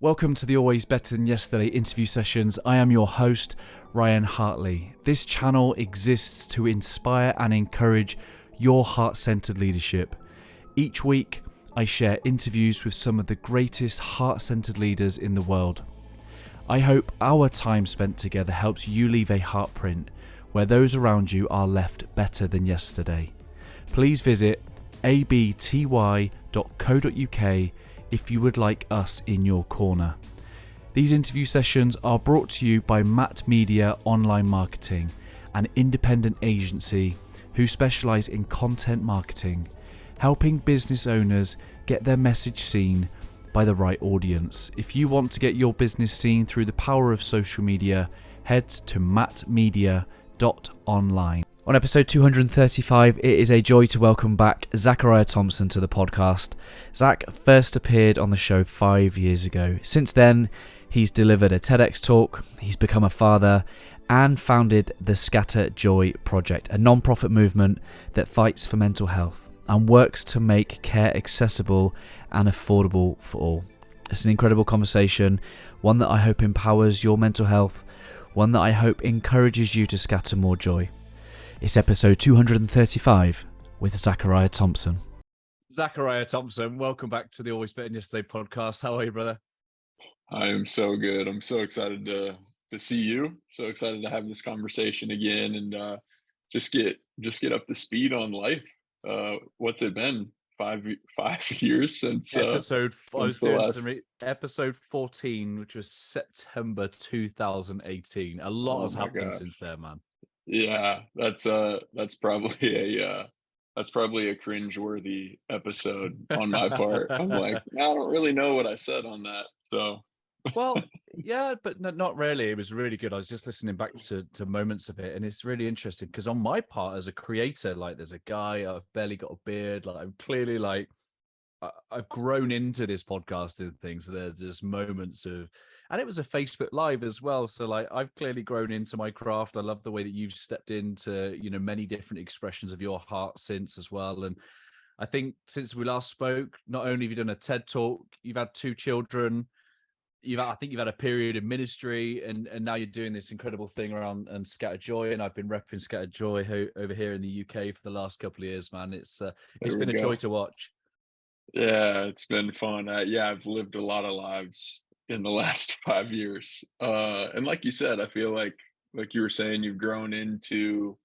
Welcome to the Always Better Than Yesterday interview sessions. I am your host, Ryan Hartley. This channel exists to inspire and encourage your heart-centered leadership. Each week, I share interviews with some of the greatest heart-centered leaders in the world. I hope our time spent together helps you leave a heartprint where those around you are left better than yesterday. Please visit abty.co.uk if you would like us in your corner. These interview sessions are brought to you by Matt Media Online Marketing, an independent agency who specialise in content marketing, helping business owners get their message seen by the right audience. If you want to get your business seen through the power of social media, head to mattmedia.online. On episode 235, it is a joy to welcome back Zachariah Thompson to the podcast. Zach first appeared on the show 5 years ago. Since then, he's delivered a TEDx talk, he's become a father, and founded the Scatter Joy Project, a non-profit movement that fights for mental health and works to make care accessible and affordable for all. It's an incredible conversation, one that I hope empowers your mental health, one that I hope encourages you to scatter more joy. It's episode 235 with Zachariah Thompson. Zachariah Thompson, welcome back to the Always Better Than Yesterday podcast. How are you, brother? I am so good. I'm so excited to see you. So excited to have this conversation again and just get up to speed on life. What's it been? Five years since episode 14, which was September 2018. A lot has happened since then, man. Yeah, that's probably a cringe-worthy episode on my part. I'm like, I don't really know what I said on that. So well, yeah, but not really. It was really good. I was just listening back to moments of it, and it's really interesting because on my part as a creator, like there's a guy, I've barely got a beard, like I'm clearly like I've grown into this podcasting thing. So there's just moments of, and it was a Facebook Live as well. So like I've clearly grown into my craft. I love the way that you've stepped into, many different expressions of your heart since as well. And I think since we last spoke, not only have you done a TED talk, you've had 2 children. I think you've had a period of ministry, and now you're doing this incredible thing around and Scatter Joy. And I've been repping Scatter Joy over here in the UK for the last couple of years, man. It's been a joy to watch. Yeah, it's been fun. I've lived a lot of lives in the last 5 years. And like you said, I feel like you were saying, you've grown into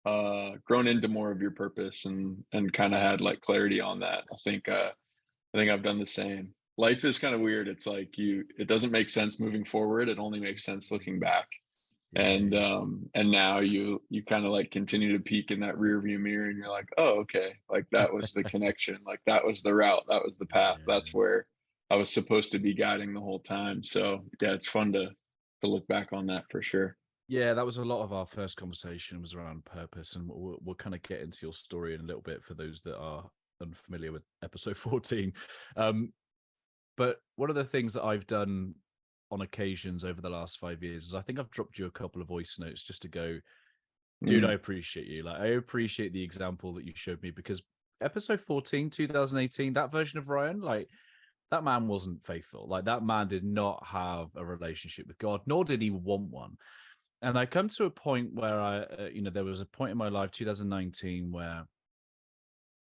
more of your purpose and kind of had like clarity on that. I think I've done the same. Life is kind of weird. It's like it doesn't make sense moving forward. It only makes sense looking back. And now you kind of like continue to peek in that rear view mirror and you're like, oh, okay, like that was the connection, like that was the route, that was the path, that's where I was supposed to be guiding the whole time. So yeah, it's fun to look back on that for sure. Yeah, that was a lot of our first conversation was around purpose, and we'll kind of get into your story in a little bit for those that are unfamiliar with episode 14. But one of the things that I've done on occasions over the last 5 years is I think I've dropped you a couple of voice notes just to go, dude, I appreciate you. Like, I appreciate the example that you showed me, because episode 14, 2018, that version of Ryan, like that man wasn't faithful. Like that man did not have a relationship with God, nor did he want one. And I come to a point where there was a point in my life, 2019, where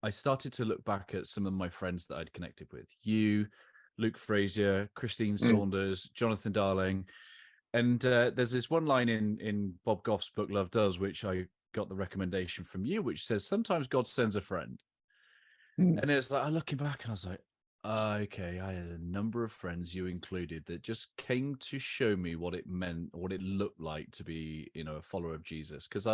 I started to look back at some of my friends that I'd connected with. You, Luke Frazier, Christine Saunders, Jonathan Darling. And there's this one line in Bob Goff's book, Love Does, which I got the recommendation from you, which says, sometimes God sends a friend. And it's like, I looking back and I was like, okay, I had a number of friends, you included, that just came to show me what it meant, what it looked like to be, a follower of Jesus. Because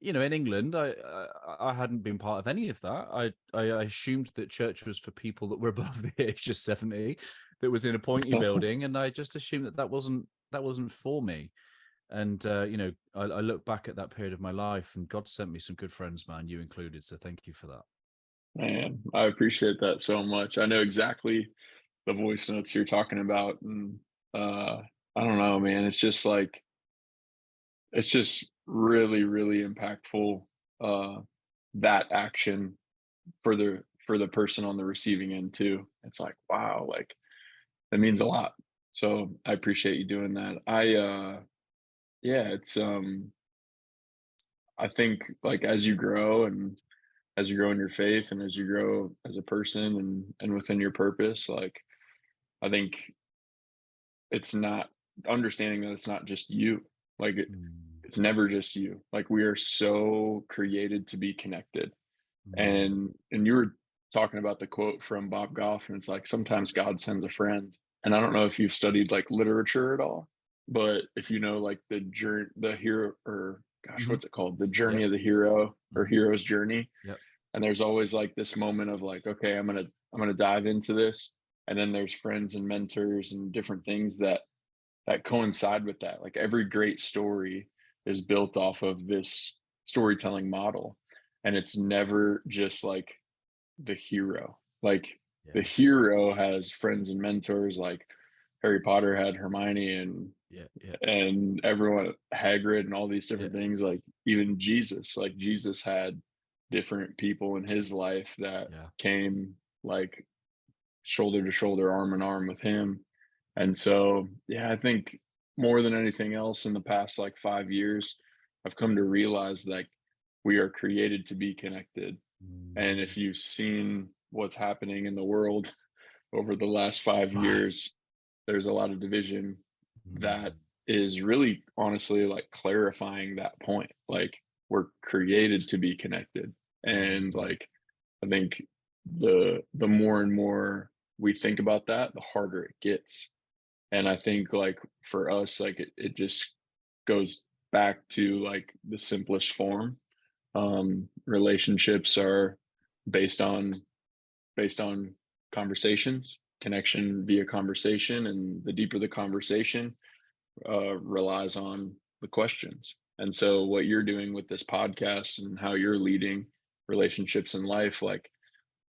in England, I hadn't been part of any of that. I assumed that church was for people that were above the age of 70, that was in a pointy building, and I just assumed that wasn't for me. And I look back at that period of my life, and God sent me some good friends, man, you included. So thank you for that. Man, I appreciate that so much. I know exactly the voice notes you're talking about, and I don't know, man. It's just like, it's just really, really impactful. That action for the person on the receiving end too. It's like, wow, like that means a lot. So I appreciate you doing that. Yeah, it's I think like as you grow and as you grow in your faith and as you grow as a person and within your purpose, like I think it's not understanding that it's not just you. Like Mm, it's never just you. Like we are so created to be connected. mm. And you were talking about the quote from Bob Goff, and it's like sometimes God sends a friend. And I don't know if you've studied like literature at all, but if you know like the journey, the hero, or gosh, Mhm. what's it called? The Yep. journey of the hero or Mhm. hero's journey. Yep. And there's always like this moment of like, okay, I'm gonna dive into this. And then there's friends and mentors and different things that coincide with that. Like every great story is built off of this storytelling model. And it's never just like the hero. Like the Yeah. hero has friends and mentors like Harry Potter had Hermione Yeah. Yeah. and everyone Hagrid and all these Yeah. different things. Like even Jesus, like Jesus had different people in his life that Yeah. came like shoulder to shoulder, arm in arm with him. And so, yeah, I think more than anything else in the past like 5 years, I've come to realize like we are created to be connected. And Mm. if you've seen what's happening in the world over the last 5 years, there's a lot of division that Mm. is really honestly like clarifying that point. Like we're created to be connected. And Mm. like I think the more and more we think about that, the harder it gets. And I think like for us, like it just goes back to like the simplest form. Relationships are based on based on conversations, connection via conversation, and the deeper the conversation relies on the questions. And so, what you're doing with this podcast and how you're leading relationships in life, like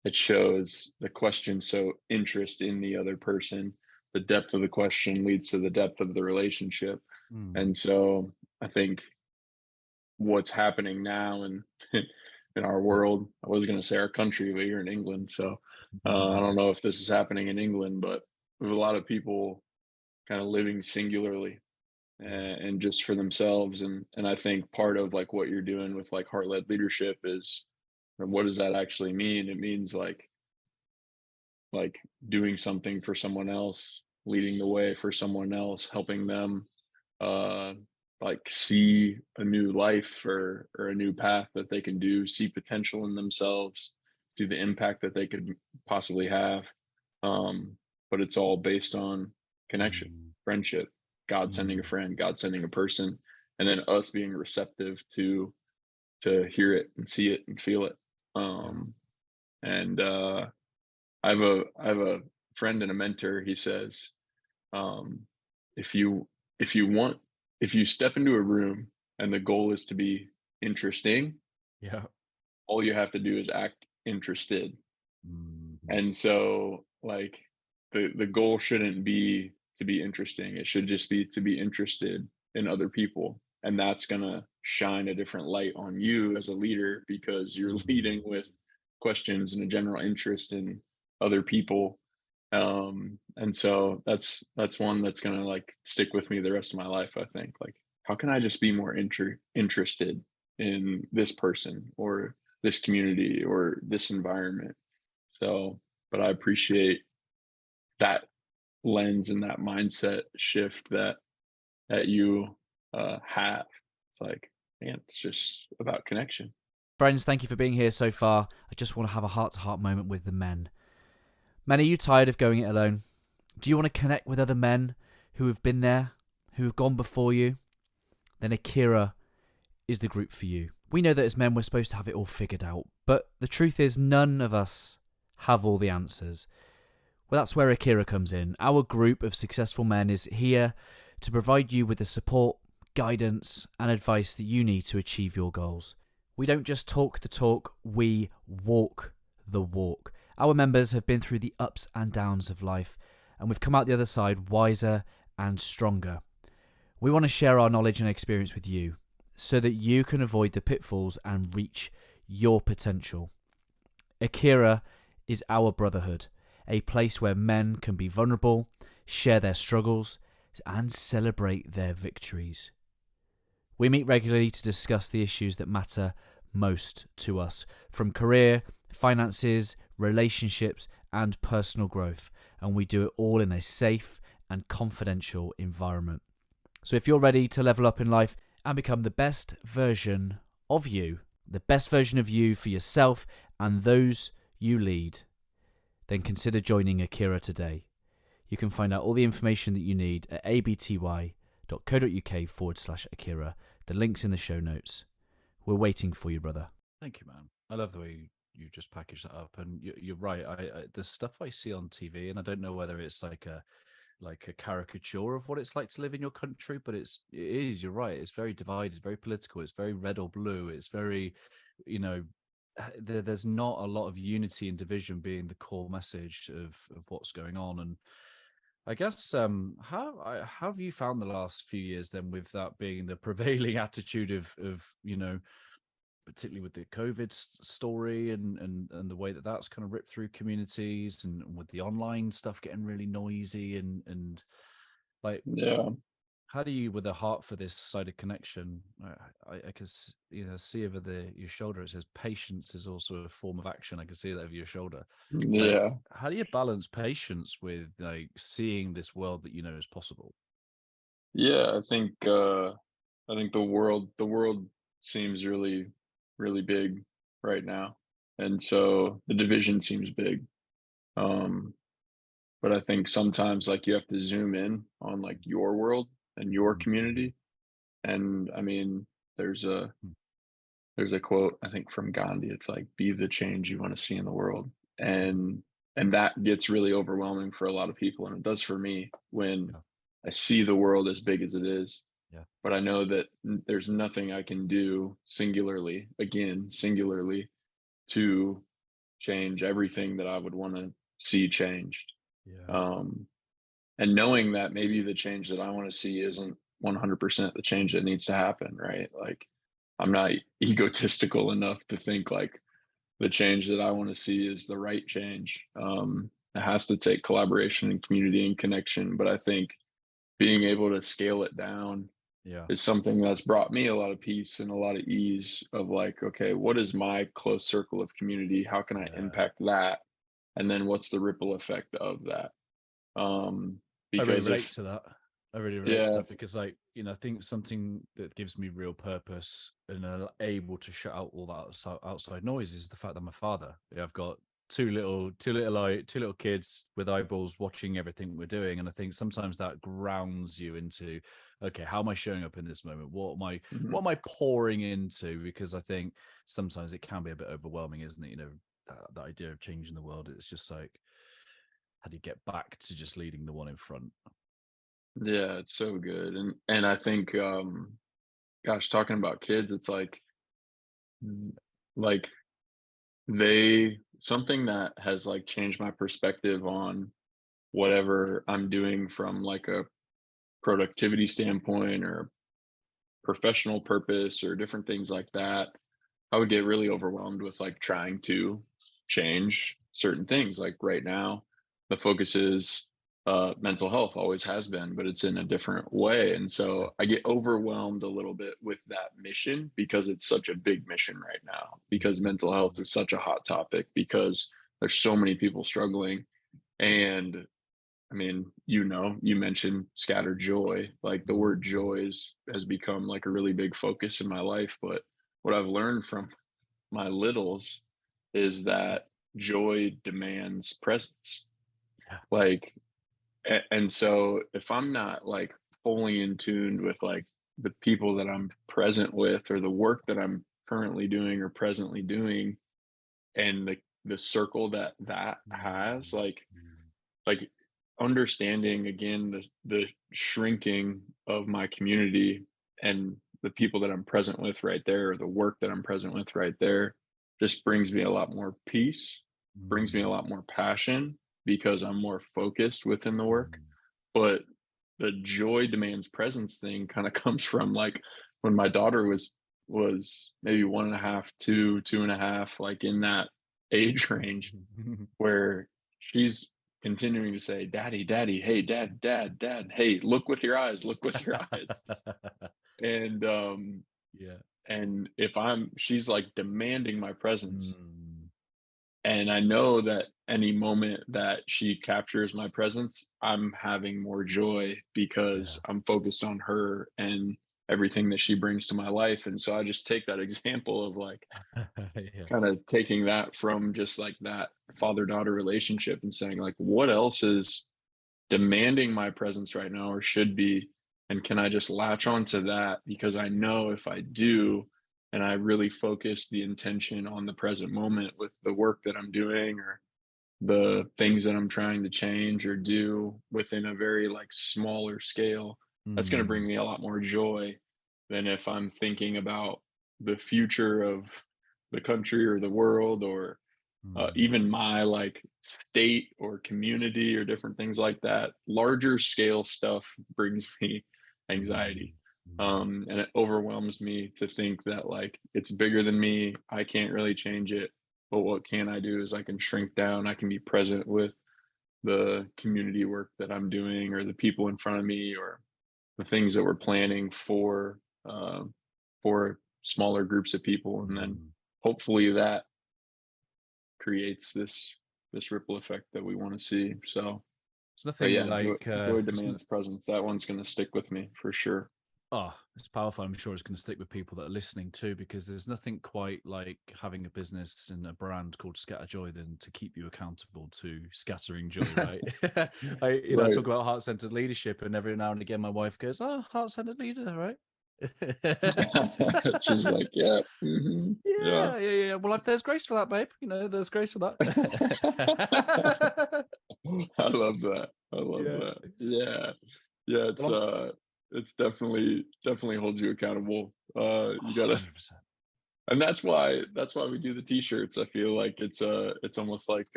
it shows the question. So, interest in the other person, the depth of the question leads to the depth of the relationship. Mm. And so, I think what's happening now and in our world. I was going to say our country, but you're in England, so I don't know if this is happening in England, but we have a lot of people kind of living singularly Yeah. and just for themselves. And I think part of like what you're doing with like heart led leadership is, and what does that actually mean? It means like doing something for someone else, leading the way for someone else, helping them uh like see a new life or a new path that they can do, see potential in themselves, see the impact that they could possibly have. But it's all based on connection, Mm. friendship, God sending a Mm. friend, God sending a person, and then us being receptive to hear it and see it and feel it. Yeah. And I have a friend and a mentor. He says, um, if you if you want if you step into a room and the goal is to be interesting, Yeah. all you have to do is act interested. Mhm. And so like the goal shouldn't be to be interesting. It should just be to be interested in other people. And that's gonna shine a different light on you as a leader because you're leading Mhm. with questions and a general interest in other people. And so that's one that's gonna like stick with me the rest of my life, I think. Like, how can I just be more interested in this person or this community or this environment? So, but I appreciate that lens and that mindset shift that you have. It's like, man, it's just about connection. Friends, thank you for being here so far. I just want to have a heart-to-heart moment with the men. Men, are you tired of going it alone? Do you want to connect with other men who have been there, who have gone before you? Then Akira is the group for you. We know that as men we're supposed to have it all figured out, but the truth is none of us have all the answers. Well, that's where Akira comes in. Our group of successful men is here to provide you with the support, guidance, and advice that you need to achieve your goals. We don't just talk the talk, we walk the walk. Our members have been through the ups and downs of life, and we've come out the other side wiser and stronger. We want to share our knowledge and experience with you so that you can avoid the pitfalls and reach your potential. Akira is our brotherhood. a place where men can be vulnerable, share their struggles, and celebrate their victories. We meet regularly to discuss the issues that matter most to us, from career, finances, relationships, and personal growth, and we do it all in a safe and confidential environment. So if you're ready to level up in life and become the best version of you, the best version of you for yourself and those you lead, then consider joining Akira today. You can find out all the information that you need at abty.co.uk/Akira. The link's in the show notes. We're waiting for you, brother. Thank you, man. I love the way you just package that up. And you're right. The stuff I see on TV, and I don't know whether it's like a caricature of what it's like to live in your country, but it is. You're right. It's very divided, very political. It's very red or blue. It's very, there's not a lot of unity and division being the core message of what's going on. And I guess how have you found the last few years then, with that being the prevailing attitude of particularly with the COVID story and the way that that's kind of ripped through communities, and with the online stuff getting really noisy and like, Yeah. how do you, with a heart for this side of connection, I can see over your shoulder, it says patience is also a form of action. I can see that over your shoulder. Like, Yeah. how do you balance patience with like seeing this world that is possible? Yeah. I think the world seems really, really big right now. And so the division seems big. Um, but I think sometimes like you have to zoom in on like your world and your Mhm. community. And I mean, there's a Mm. there's a quote I think from Gandhi. It's like, be the change you want to see in the world. Mhm. And that gets really overwhelming for a lot of people. And it does for me when Yeah, I see the world as big as it is. yeah, But I know that there's nothing I can do singularly, to change everything that I would want to see changed. yeah. Um, and knowing that maybe the change that I want to see isn't 100% the change that needs to happen, right? Like, I'm not egotistical enough to think like the change that I want to see is the right change. It has to take collaboration and community and connection, but I think being able to scale it down Yeah. is something that's brought me a lot of peace and a lot of ease of like, okay, what is my close circle of community? How can I Yeah. impact that? And then what's the ripple effect of that? Um, I really because relate if, to that. I really relate to yeah, that because, like, I think something that gives me real purpose and able to shut out all that outside noise is the fact that I'm a father. Yeah, I've got two little kids with eyeballs watching everything we're doing, and I think sometimes that grounds you into, okay, how am I showing up in this moment? mhm, What am I pouring into? Because I think sometimes it can be a bit overwhelming, isn't it? That idea of changing the world. It's just like, how do you get back to just leading the one in front? yeah, it's so good. And I think, gosh, talking about kids, it's th- like they something that has like changed my perspective on whatever I'm doing from like a productivity standpoint or professional purpose or different things like that. I would get really overwhelmed with like trying to change certain things. Like right now, the focus is mental health, always has been, but it's in a different way. And Yeah. so I get overwhelmed a little bit with that mission because it's such a big mission right now, because mental health is such a hot topic, because there's so many people struggling. And I mean, you mentioned scattered joy. Like the word joy has become like a really big focus in my life. But what I've learned from my littles is that joy demands presence. Yeah. Like, and so if I'm not like fully in tune with like the people that I'm present with or the work that I'm currently doing or presently doing and the circle that has like understanding again the shrinking of my community and the people that I'm present with right there, or the work that I'm present with right there, just brings me a lot more peace, brings me a lot more passion because I'm more focused within the work. But the joy demands presence thing kind of comes from like when my daughter was maybe 1.5, 2.5, like in that age range where she's continuing to say, daddy, daddy, hey, dad, dad, dad, hey, look with your eyes, look with your eyes. And Yeah. and if she's like demanding my presence. Mm, And I know that any moment that she captures my presence, I'm having more joy because yeah. I'm focused on her and everything that she brings to my life. And so I just take that example of like Yeah. kind of taking that from just like that father-daughter relationship and saying like, what else is demanding my presence right now or should be, and can I just latch onto that? Because I know if I do, and I really focus the intention on the present moment with the work that I'm doing or the things that I'm trying to change or do within a very like smaller scale, that's going to Mm, bring me a lot more joy than if I'm thinking about the future of the country or the world or mm, even my like state or community or different things like that. Larger scale stuff brings me mm, anxiety. mm, And it overwhelms me to think that like it's bigger than me. I can't really change it. But what can I do is I can shrink down. I can be present with the community work that I'm doing or the people in front of me or the things that we're planning uh, for smaller groups of people. And then mm. hopefully that creates this ripple effect that we want to see. So, It's but nothing yeah, like joy demands presence. That one's going to stick with me for sure. oh, it's powerful. I'm sure it's going to stick with people that are listening too, because there's nothing quite like having a business and a brand called Scatter Joy than to keep you accountable to scattering joy, right? I Right. talk about heart-centered leadership, and every now and again, my wife goes, "Oh, heart-centered leader, right?" She's like, yeah, yeah. Yeah, yeah, yeah. Well, there's grace for that, babe. There's grace for that. I love that. I love Yeah. that. Yeah. Yeah, Well, I'm it's definitely holds you accountable. You gotta 100%. and that's why we do the t-shirts. I feel like it's almost like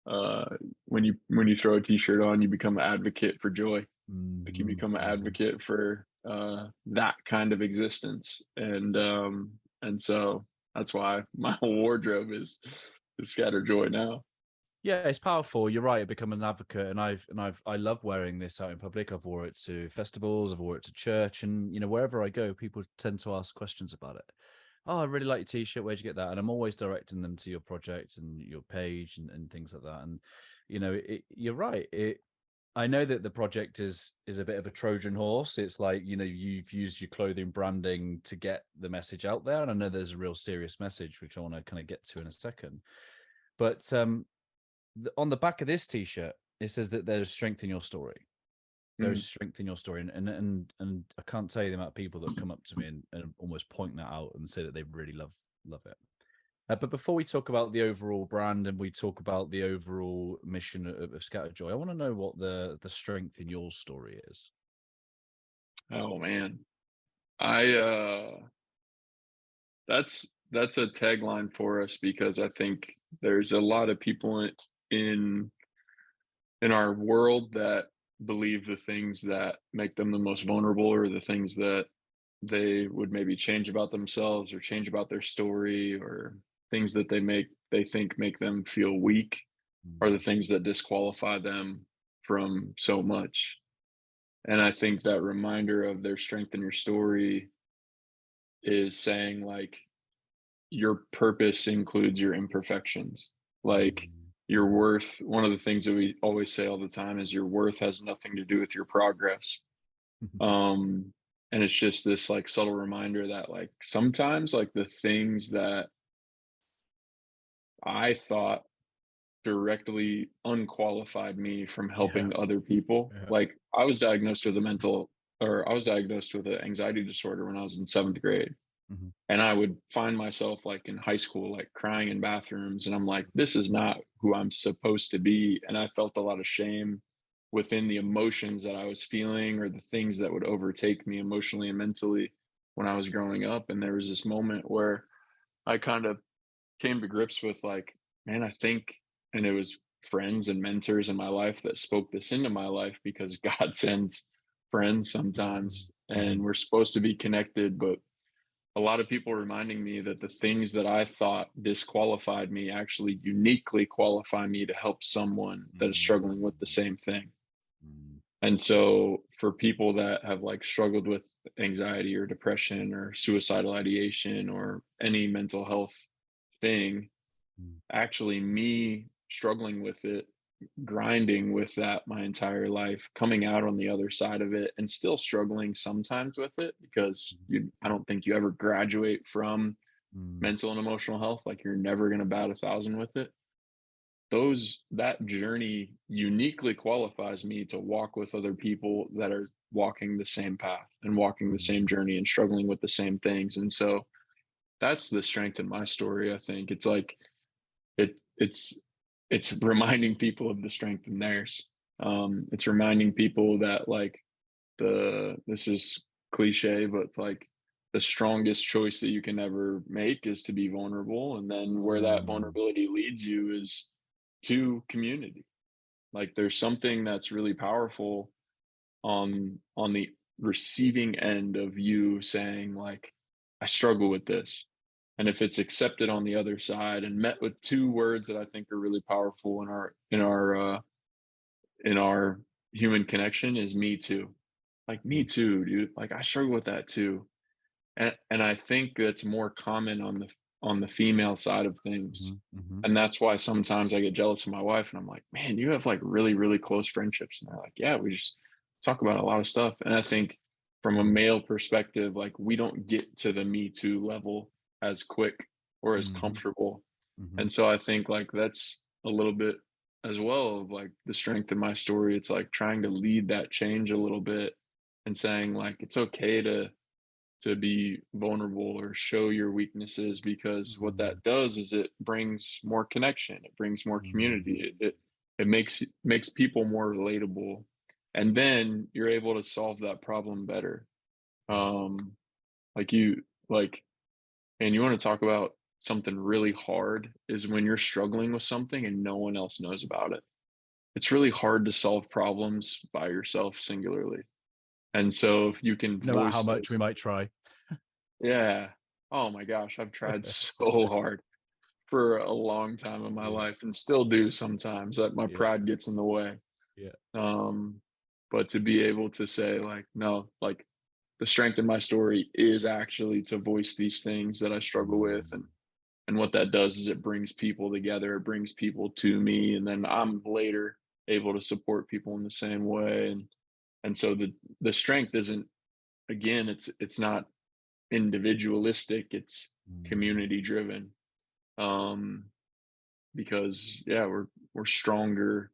uh when you throw a t-shirt on, you become an advocate for joy. Like you Mhm, become an mhm. advocate for that kind of existence. And so that's why my whole wardrobe is scattered joy now. Yeah, it's powerful. You're right. I become an advocate, and I love wearing this out in public. I've wore it to festivals, I've wore it to church, and wherever I go, people tend to ask questions about it. Oh, I really like your t-shirt. Where'd you get that? And I'm always directing them to your project and your page and things like that. And you're right. I know that the project is a bit of a Trojan horse. It's like, you've used your clothing branding to get the message out there. And I know there's a real serious message, which I want to kind of get to in a second. But on the back of this t-shirt, it says that there's strength in your story. There's Mm. strength in your story. And I can't tell you the amount of people that come up to me and almost point that out and say that they really love it. But before we talk about the overall brand and we talk about the overall mission of Scatter Joy, I want to know what the strength in your story is. Oh man. I that's a tagline for us because I think there's a lot of people in in our world that believe the things that make them the most vulnerable or the things that they would maybe change about themselves or change about their story or things that they think make them feel weak are the Mm, things that disqualify them from so much. And I think that reminder of their strength in your story is saying like your purpose includes your imperfections. Like mm, your mm, worth, one of the things that we always say all the time is your worth has nothing to do with your progress. Um, and it's just this like subtle reminder that like sometimes like the things that I thought directly unqualified me from yeah, helping other people. yeah. Like I was diagnosed with an anxiety disorder when I was in seventh grade. Mhm. And I would find myself like in high school, like crying in bathrooms. And I'm like, this is not who I'm supposed to be. And I felt a lot of shame within the emotions that I was feeling or the things that would overtake me emotionally and mentally when I was growing up. And there was this moment where I kind of came to grips with like, man, I think, and it was friends and mentors in my life that spoke this into my life because God sends friends Mhm, sometimes and mhm, we're supposed to be connected, but a lot of people reminding me that the things that I thought disqualified me actually uniquely qualify me to help someone that is struggling with the same thing. Mm, And so for people that have like struggled with anxiety or depression or suicidal ideation or any mental health thing, mm, actually me struggling with it, grinding with that my entire life, coming out on the other side of it and still struggling sometimes with it because I don't think you ever graduate from mm, mental and emotional health. Like you're never going to bat 1,000 with it. That journey uniquely qualifies me to walk with other people that are walking the same path and walking the same mm, journey and struggling with the same things. And so that's the strength in my story. I think it's like it it's it's reminding people of the strength in theirs. It's reminding people that like this is cliche, but it's like the strongest choice that you can ever make is to be vulnerable, and then where that mm, vulnerability leads you is to community. Like there's something that's really powerful on the receiving end of you saying like, I struggle with this. And if it's accepted on the other side and met with two words that I think are really powerful in our human connection is me too. Like me mm, too, dude. Like I struggle with that too. And I think that's more common on the female side of things. mhm, mhm, And that's why sometimes I get jealous of my wife and I'm like, man, you have like really, really close friendships. And they're like, yeah, we just talk about a lot of stuff. And I think from a mm, male perspective, like we don't get to the Me Too level as quick or as mhm, comfortable. mhm, And so I think like that's a little bit as well of like the strength of my story. It's like trying to lead that change a little bit and saying like it's okay to be vulnerable or show your weaknesses because what mm, that does is it brings more connection, it brings more mm, community, it makes people more relatable, and then you're able to solve that problem better. yeah. um like you like and you want to talk about something really hard is when you're struggling with something and no one else knows about it. It's really hard to solve problems by yourself singularly, and so if you can No matter how voice much we those. might try. Yeah. Oh my gosh, I've tried so hard for a long time in my Yeah, life and still do sometimes that my yeah, pride gets in the way. yeah. Um, but to be able to say like, no, like the strength in my story is actually to voice these things that I struggle with, Mm, and what that does is it brings people together, it brings people to me, and then I'm later able to support people in the same way. And so the strength isn't, again, it's not individualistic, it's mm. community driven. um because yeah, we're stronger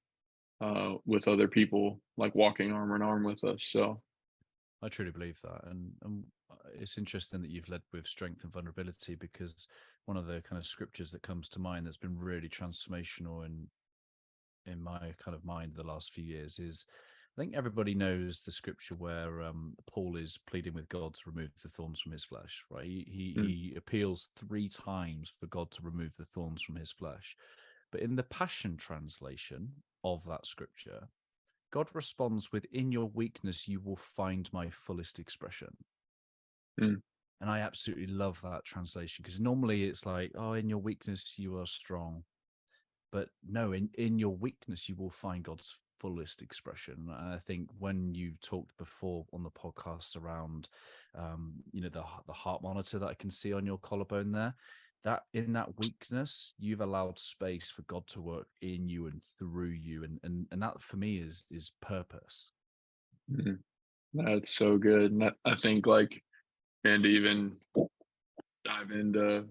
with other people like walking arm in arm with us. So I truly believe that, and it's interesting that you've led with strength and vulnerability because one of the kind of scriptures that comes to mind that's been really transformational in my kind of mind the last few years is I think everybody knows the scripture where Paul is pleading with God to remove the thorns from his flesh, right? mm, He appeals 3 times for God to remove the thorns from his flesh. But in the Passion translation of that scripture, God responds with, "In your weakness, you will find my fullest expression." mm, And I absolutely love that translation because normally it's like, "Oh, in your weakness, you are strong." But no, in your weakness you will find God's fullest expression. And I think when you talked before on the podcast around the heart monitor that I can see on your collarbone there, that in that weakness you've allowed space for God to work in you and through you, and that for me is purpose. mm. That's so good. And I think like, and to even dive into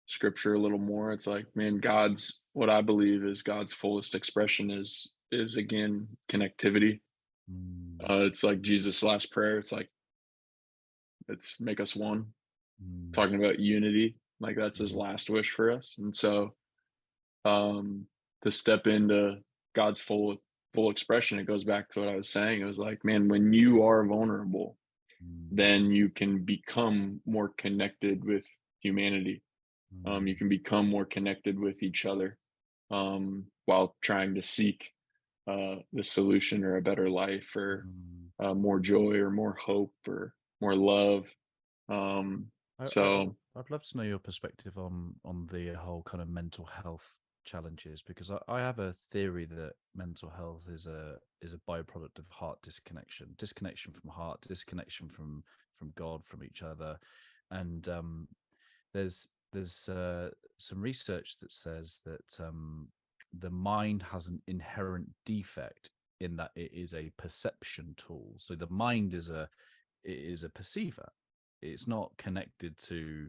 scripture a little more, it's like, man, God's, what I believe is God's fullest expression is again connectivity. Mm, It's like Jesus' last prayer. It's like, let's make us one, mm, talking about unity. Like that's his mhm, last wish for us. And so um to step into God's full expression, it goes back to what I was saying. It was like, man, when you are vulnerable, mm, then you can become more connected with humanity. You mm, can become more connected with each other, while trying to seek the solution or a better life or mm, more joy or more hope or more love. So I'd love to know your perspective on the whole kind of mental health challenges, because I have a theory that mental health is a byproduct of heart disconnection from heart, disconnection from God, from each other. And there's some research that says that the mind has an inherent defect in that it is a perception tool. So the mind is a perceiver. It's not connected to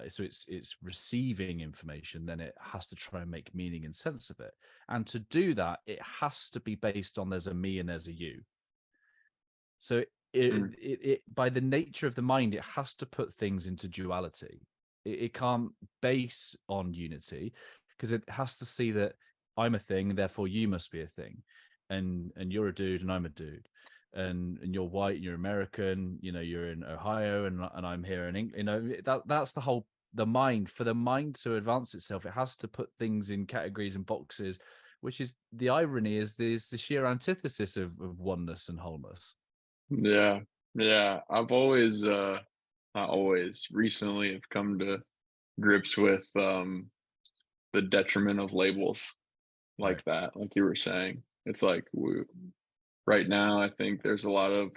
so it's receiving information, then it has to try and make meaning and sense of it. And to do that, it has to be based on there's a me and there's a you. So it by the nature of the mind, it has to put things into duality. It can't base on unity, because it has to see that I'm a thing, therefore you must be a thing, and you're a dude and I'm a dude, and you're white and you're American, you know, you're in Ohio and I'm here in England. You know, that's the whole, the mind. For the mind to advance itself, it has to put things in categories and boxes, which is the irony, is the sheer antithesis of oneness and wholeness. yeah, yeah. I've always, not always, recently have come to grips with the detriment of labels Right. like that, like you were saying. It's like right now, I think there's a lot of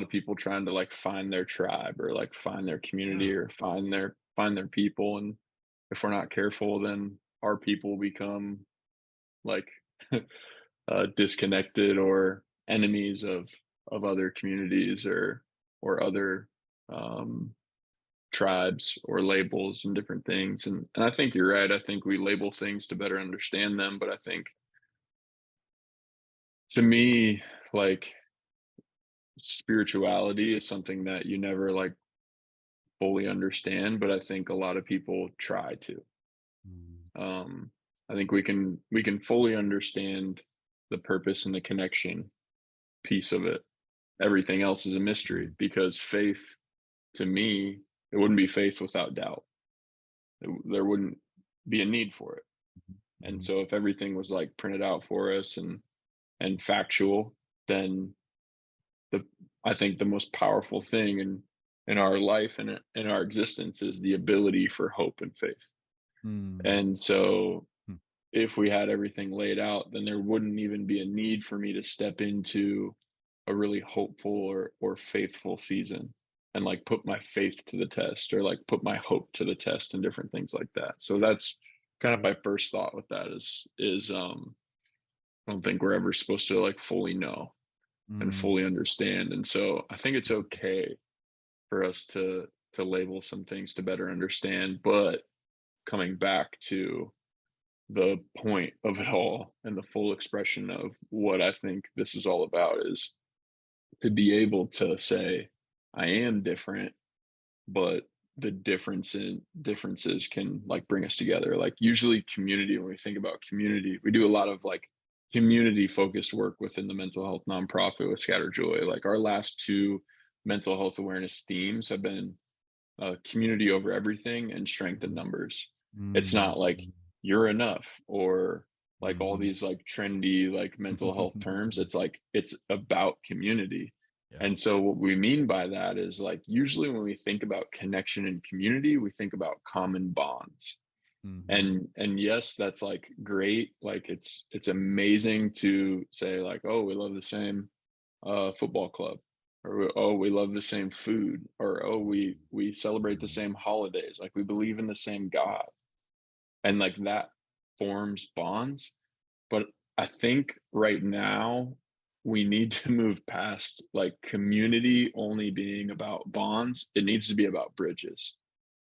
people trying to like find their tribe or like find their community Yeah. or find their people, and if we're not careful, then our people become like disconnected or enemies of other communities or other um, tribes or labels and different things. And I think you're right. I think we label things to better understand them, but I think to me, like spirituality is something that you never like fully understand, but I think a lot of people try to. Mm. Um, I think we can fully understand the purpose and the connection piece of it. Everything else is a mystery, Mm. because faith, to me, it wouldn't be faith without doubt. There wouldn't be a need for it. And Mhm. so if everything was like printed out for us and factual, then the I think the most powerful thing in our life and in our existence is the ability for hope and faith. Mm. And so Mm. if we had everything laid out, then there wouldn't even be a need for me to step into a really hopeful or faithful season and like put my faith to the test or like put my hope to the test and different things like that. So that's kind of my first thought with that is I don't think we're ever supposed to like fully know and Mm. fully understand. And so I think it's okay for us to label some things to better understand, but coming back to the point of it all and the full expression of what I think this is all about is to be able to say, I am different, but the differences can like bring us together. Like usually community, when we think about community, we do a lot of like community focused work within the mental health nonprofit with Scatter Joy. Like our last two mental health awareness themes have been community over everything and strength in numbers. It's Mm. not like you're enough or like all Mhm. these like trendy like mental health terms. It's like it's about community. Yeah. And so what we mean by that is like usually when we think about connection and community, we think about common bonds. Mhm. And yes, that's like great. Like it's amazing to say like, oh, we love the same football club, or oh, we love the same food, or oh, we celebrate the Mhm. same holidays, like we believe in the same God, and like that forms bonds. But I think right now we need to move past like community only being about bonds. It needs to be about bridges.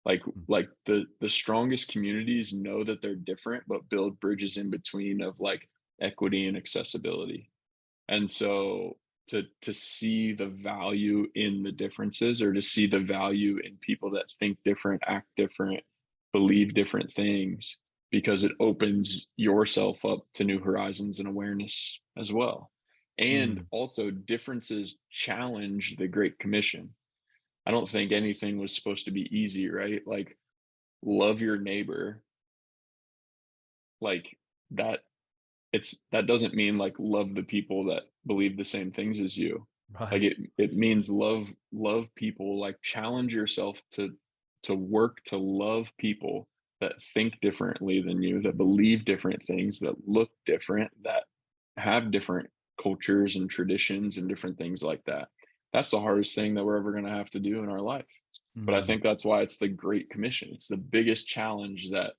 Mm. Like the strongest communities know that they're different, but build bridges in between of like equity and accessibility. And so to see the value in the differences, or to see the value in people that think different, act different, believe different things, because it opens yourself up to new horizons and awareness as well. And Mm. also differences challenge the Great Commission. I don't think anything was supposed to be easy, right? Like love your neighbor, like that, it's that doesn't mean like love the people that believe the same things as you. Like Right. it means love people, like challenge yourself to work to love people that think differently than you, that believe different things, that look different, that have different cultures and traditions and different things like that. That's the hardest thing that we're ever going to have to do in our life. But I Mm. think that's why it's the Great Commission. It's the biggest challenge that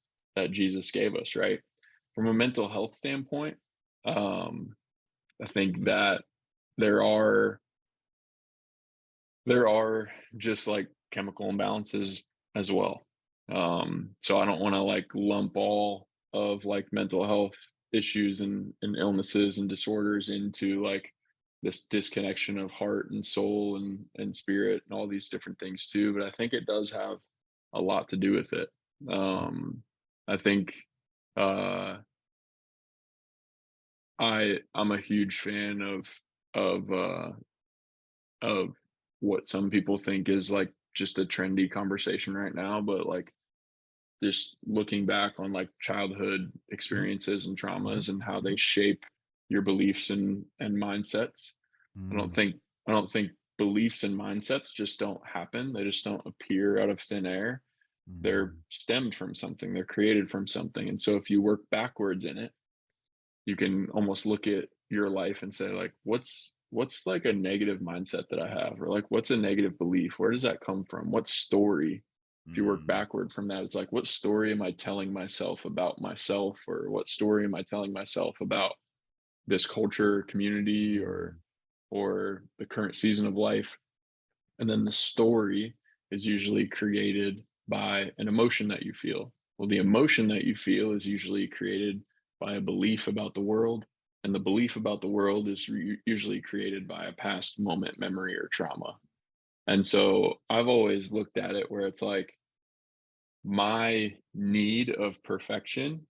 Jesus gave us, right? From a mental health standpoint, um, I think that there are there are just like chemical imbalances as well. So I don't want to like lump all of like mental health issues and illnesses and disorders into like this disconnection of heart and soul and spirit and all these different things too. But I think it does have a lot to do with it. I think uh, I'm a huge fan of of what some people think is like just a trendy conversation right now, but like just looking back on like childhood Mhm. experiences and Mhm. traumas and how they Mhm. shape your beliefs and mindsets. I don't Mm. think I don't think beliefs and mindsets just don't happen. They just don't appear out of thin air. They're Mm. stemmed from something. They're created from something. And so if you work backwards in it, you can almost look at your life and say like what's like a negative mindset that I have, or like what's a negative belief, where does that come from, what story, if you work Mm. backward from that, it's like what story am I telling myself about myself, or what story am I telling myself about this culture, community, Mm. or the current season of life. And then the story is usually created by an emotion that you feel. Well, the emotion that you feel is usually created by a belief about the world. And the belief about the world is usually created by a past moment, memory, or trauma. And so I've always looked at it where it's like my need of perfection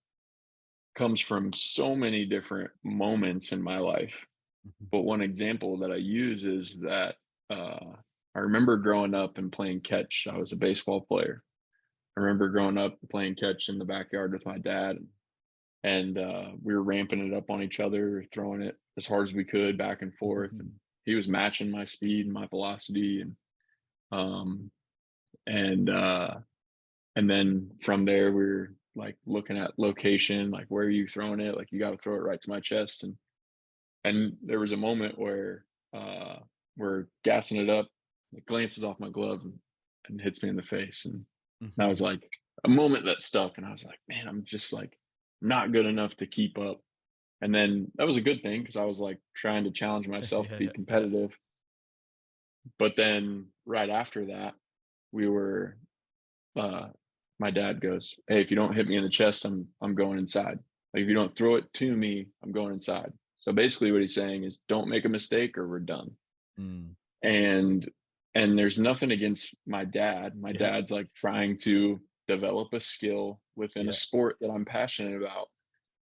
comes from so many different moments in my life. Mhm. But one example that I use is that uh, I remember growing up and playing catch. I was a baseball player. I remember growing up playing catch in the backyard with my dad, and we were ramping it up on each other, throwing it as hard as we could back and forth. And he was matching my speed and my velocity, um, and uh, and then from there we were like looking at location, like where are you throwing it? Like you got to throw it right to my chest, and there was a moment where we're gassing it up, it glances off my glove and hits me in the face. And that was Mhm. like a moment that stuck. And I was like, man, I'm just like not good enough to keep up. And then that was a good thing because I was like trying to challenge myself to be Yeah. Yeah. competitive. But then right after that, we were uh my dad goes, hey, if you don't hit me in the chest, I'm going inside. Like if you don't throw it to me, I'm going inside. So basically what he's saying is don't make a mistake or we're done. Mm. And there's nothing against my dad. My Yeah. dad's like trying to develop a skill within a Yeah. sport that I'm passionate about.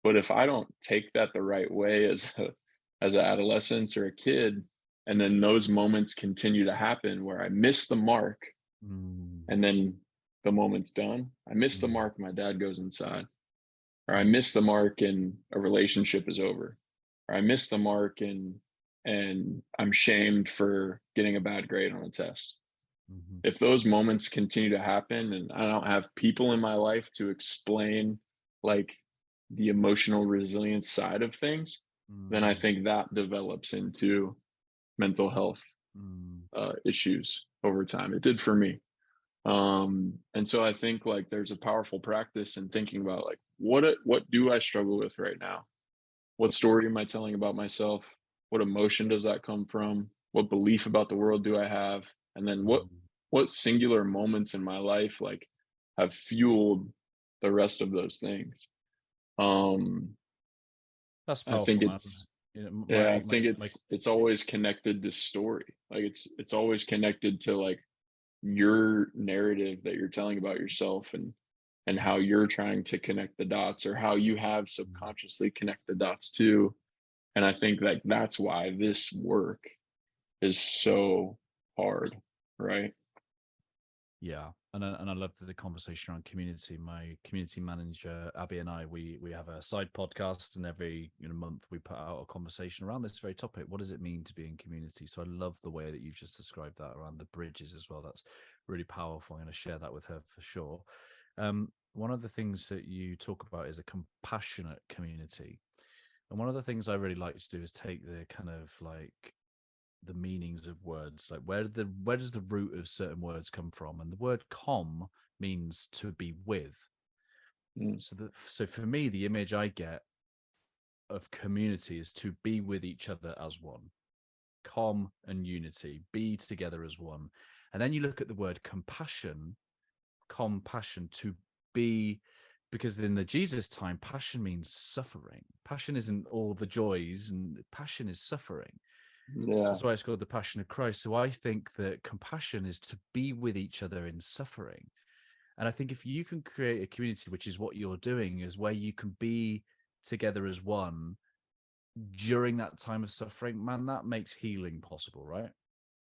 But if I don't take that the right way as an adolescent or a kid, and then those moments continue to happen where I miss the mark, Mm. and then the moment's done. I miss the Mm. mark, my dad goes inside. Or I Mm. miss the mark and a relationship is over. Or I miss the mark and I'm shamed for getting a bad grade on a test. Mhm. If those moments continue to happen and I don't have people in my life to explain like the emotional resilience side of things, then I Mm. think that develops into mental health Mm. issues over time. It did for me. And so I think like there's a powerful practice in thinking about like what do I struggle with right now? What story am I telling about myself? What emotion does that come from? What belief about the world do I have? And then Mm. what singular moments in my life like have fueled the rest of those things? Um That's I think powerful, man. it's You know, yeah, I my think my it's always connected to story. Like it's always connected to like your narrative that you're telling about yourself and how you're trying to connect the dots or how you have Mm. subconsciously connect the dots too. And I think like that's why this work is so hard, right? Yeah. And I love the conversation around community. My community manager, Abby, and I, we have a side podcast, and every month we put out a conversation around this very topic. What does it mean to be in community? So I love the way that you've just described that around the bridges as well. That's really powerful. I'm going to share that with her for sure. One of the things that you talk about is a compassionate community. And one of the things I really like to do is take the kind of like the meanings of words, like where does the root of certain words come from? And the word com means to be with. So for me, the image I get of community is to be with each other as one. Com and unity, be together as one. And then you look at the word compassion, to be, because in the Jesus time, passion means suffering. Passion isn't all the joys, and passion is suffering. Yeah. That's why it's called the Passion of Christ. So I think that compassion is to be with each other in suffering. And I think if you can create a community, which is what you're doing, is where you can be together as one during that time of suffering, man, that makes healing possible, right?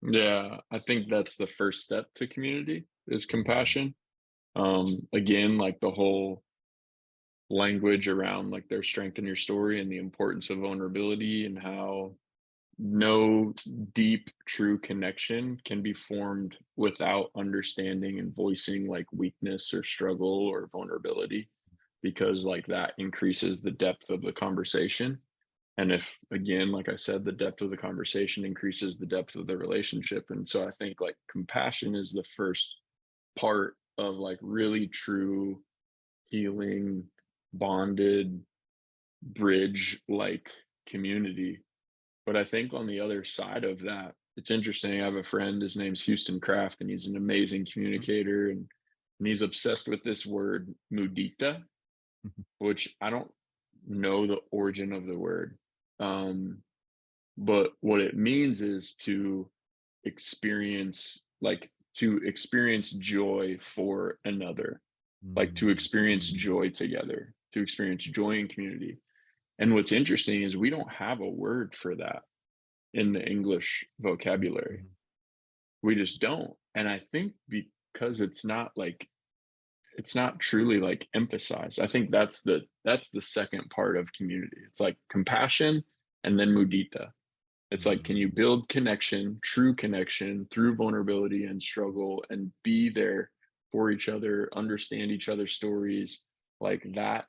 Yeah, I think that's the first step to community is compassion. Again, like the whole language around like their strength in your story and the importance of vulnerability, and how no deep true connection can be formed without understanding and voicing like weakness or struggle or vulnerability, because like that increases the depth of the conversation. And if, again, like I said, the depth of the conversation increases the depth of the relationship. And so I think like compassion is the first part of like really true healing, bonded, bridge like community. But I think on the other side of that, it's interesting. I have a friend, his name's Houston Kraft, and he's an amazing communicator, and he's obsessed with this word mudita, which I don't know the origin of the word. But what it means is to experience, like to experience joy for another, like to experience joy together, to experience joy in community. And what's interesting is we don't have a word for that in the English vocabulary. We just don't. And I think because it's not truly like emphasized. I think that's the second part of community. It's like compassion and then mudita. It's like, can you build connection, true connection through vulnerability and struggle, and be there for each other, understand each other's stories, like that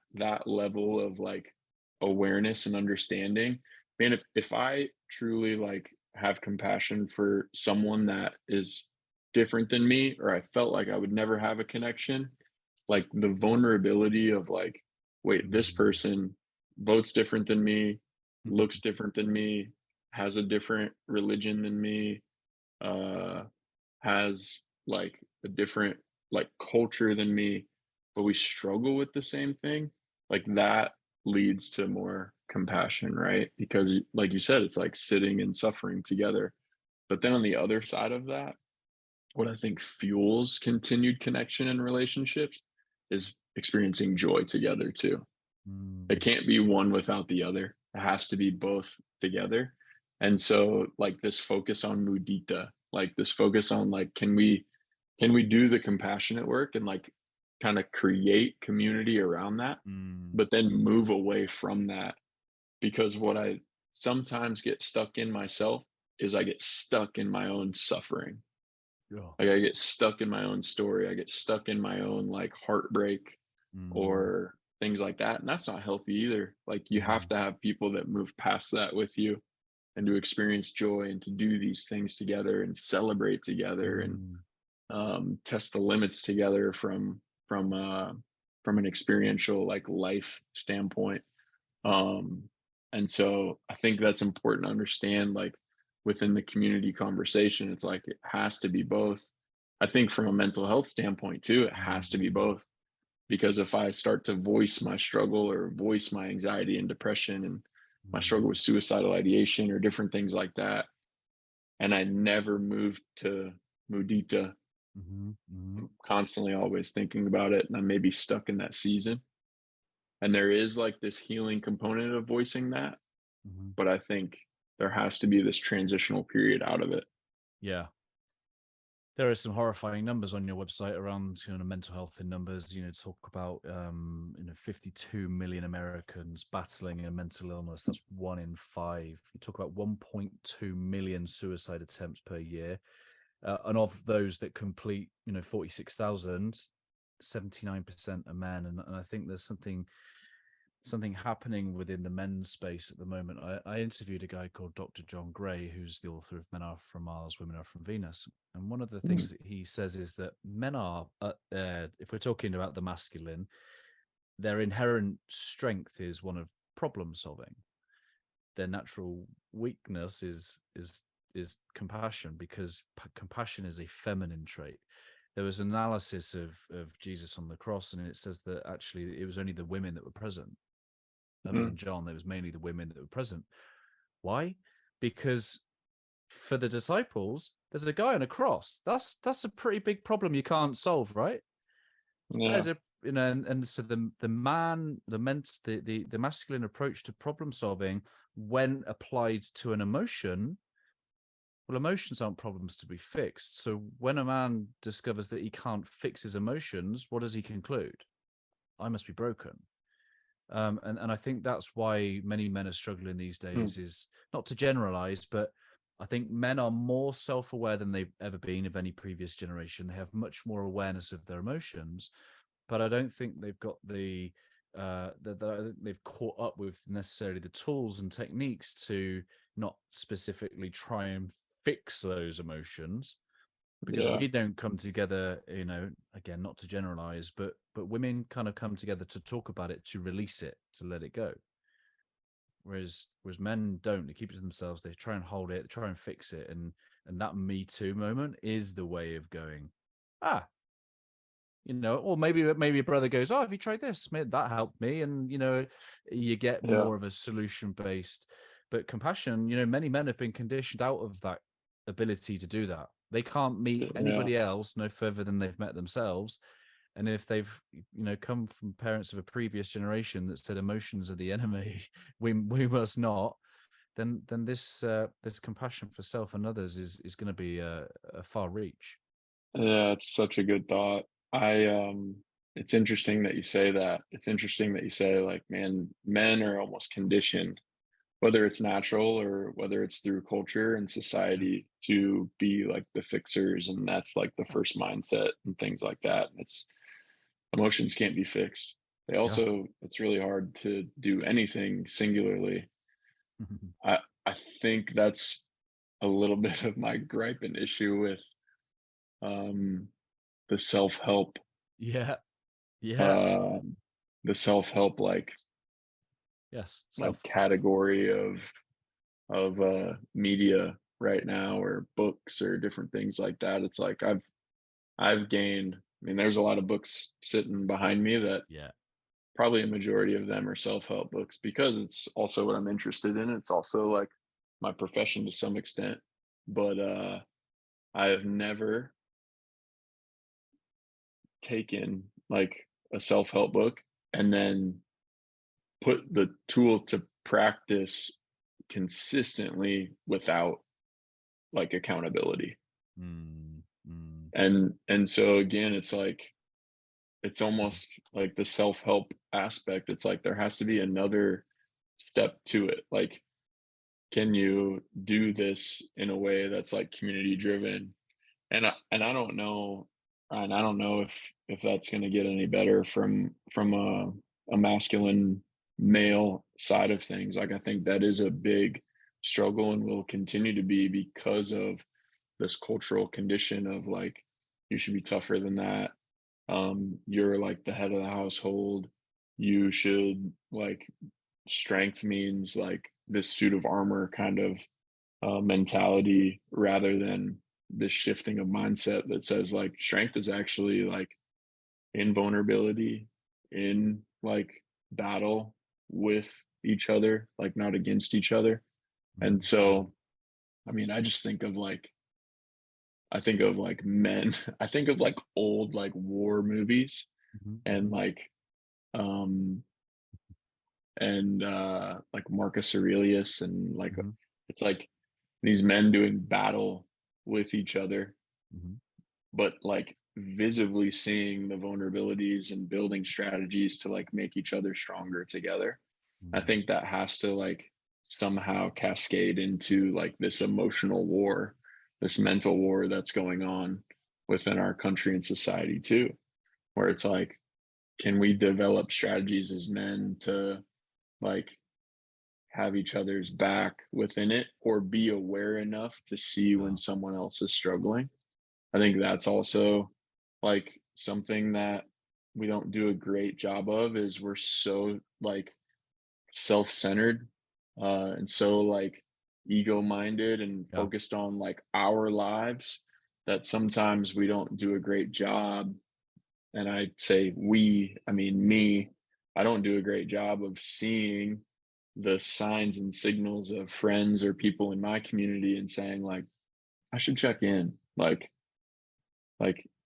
level of like awareness and understanding. Man, if I truly like have compassion for someone that is different than me, or I felt like I would never have a connection, like the vulnerability of like, wait, this person votes different than me, looks different than me, has a different religion than me, has like a different like culture than me, but we struggle with the same thing. Like that leads to more compassion, right? Because like you said, it's like sitting and suffering together. But then on the other side of that, what I think fuels continued connection in relationships is experiencing joy together too. It can't be one without the other. It has to be both together. And so like this focus on mudita, like this focus on like, can we do the compassionate work and like kind of create community around that, but then move away from that? Because what I sometimes get stuck in myself is I get stuck in my own suffering. Like I get stuck in my own story. I get stuck in my own like heartbreak or things like that. And that's not healthy either. Like you have to have people that move past that with you, and to experience joy and to do these things together and celebrate together and test the limits together from an experiential like life standpoint. And so I think that's important to understand, like within the community conversation, it's like it has to be both. I think from a mental health standpoint too, it has to be both. Because if I start to voice my struggle or voice my anxiety and depression and my struggle with suicidal ideation or different things like that, and I never move to mudita, I'm constantly always thinking about it, and I may be stuck in that season. And there is like this healing component of voicing that, but I think there has to be this transitional period out of it. Yeah. There are some horrifying numbers on your website around mental health in numbers. Talk about 52 million Americans battling a mental illness. That's 1 in 5. You talk about 1.2 million suicide attempts per year, and of those that complete 46,000, 79% are men. And I think there's something happening within the men's space at the moment. I interviewed a guy called Dr. John Gray, who's the author of Men Are From Mars, Women Are From Venus. And one of the things that he says is that men are, if we're talking about the masculine, their inherent strength is one of problem solving. Their natural weakness is compassion, because compassion is a feminine trait. There was an analysis of Jesus on the cross, and it says that actually it was only the women that were present. Other than John, there was mainly the women that were present. Why? Because for the disciples, there's a guy on a cross. That's a pretty big problem you can't solve, right? Yeah. And so the masculine approach to problem solving, when applied to an emotion, well, emotions aren't problems to be fixed. So when a man discovers that he can't fix his emotions, what does he conclude? I must be broken. And I think that's why many men are struggling these days, is not to generalize, but I think men are more self-aware than they've ever been of any previous generation. They have much more awareness of their emotions, but I don't think they've got they've caught up with necessarily the tools and techniques to not specifically try and fix those emotions. Because we don't come together, again, not to generalize, but women kind of come together to talk about it, to release it, to let it go. Whereas men don't. They keep it to themselves. They try and hold it, try and fix it. And that Me Too moment is the way of going, or maybe a brother goes, have you tried this? That helped me. And, you get more of a solution based. But compassion, many men have been conditioned out of that ability to do that. They can't meet anybody else no further than they've met themselves. And if they've, come from parents of a previous generation that said emotions are the enemy, we must not, then this compassion for self and others is going to be a far reach. Yeah, it's such a good thought. It's interesting that you say that. It's interesting that you say, like, man, men are almost conditioned, whether it's natural or whether it's through culture and society, to be like the fixers, and that's like the first mindset and things like that. It's emotions can't be fixed. It's really hard to do anything singularly. I think that's a little bit of my gripe and issue with the self-help. The self-help, like category of media right now, or books or different things like that. It's like I've gained, there's a lot of books sitting behind me that probably a majority of them are self-help books, because it's also what I'm interested in. It's also like my profession to some extent. But I have never taken like a self-help book and then put the tool to practice consistently without like accountability. And so again, it's like, it's almost like the self-help aspect. It's like there has to be another step to it. Like, can you do this in a way that's like community driven? And I don't know, Ryan, I don't know if that's going to get any better from a masculine male side of things. Like, I think that is a big struggle and will continue to be, because of this cultural condition of like, you should be tougher than that. You're like the head of the household. You should, like, strength means like this suit of armor kind of mentality, rather than this shifting of mindset that says like strength is actually like in vulnerability, in like battle with each other, like not against each other. And so, I just think of like, men, I think of like old like war movies, and like like Marcus Aurelius, and like it's like these men doing battle with each other, but like visibly seeing the vulnerabilities and building strategies to like make each other stronger together. I Mm. think that has to like somehow cascade into like this emotional war, this mental war that's going on within our country and society too, where it's like, can we develop strategies as men to like have each other's back within it, or be aware enough to see when Yeah. someone else is struggling? I think that's also like something that we don't do a great job of, is we're so like self-centered, and so like ego-minded and Yeah. focused on like our lives, that sometimes we don't do a great job. And I'd say we, I mean me, I don't do a great job of seeing the signs and signals of friends or people in my community and saying like, I should check in. Like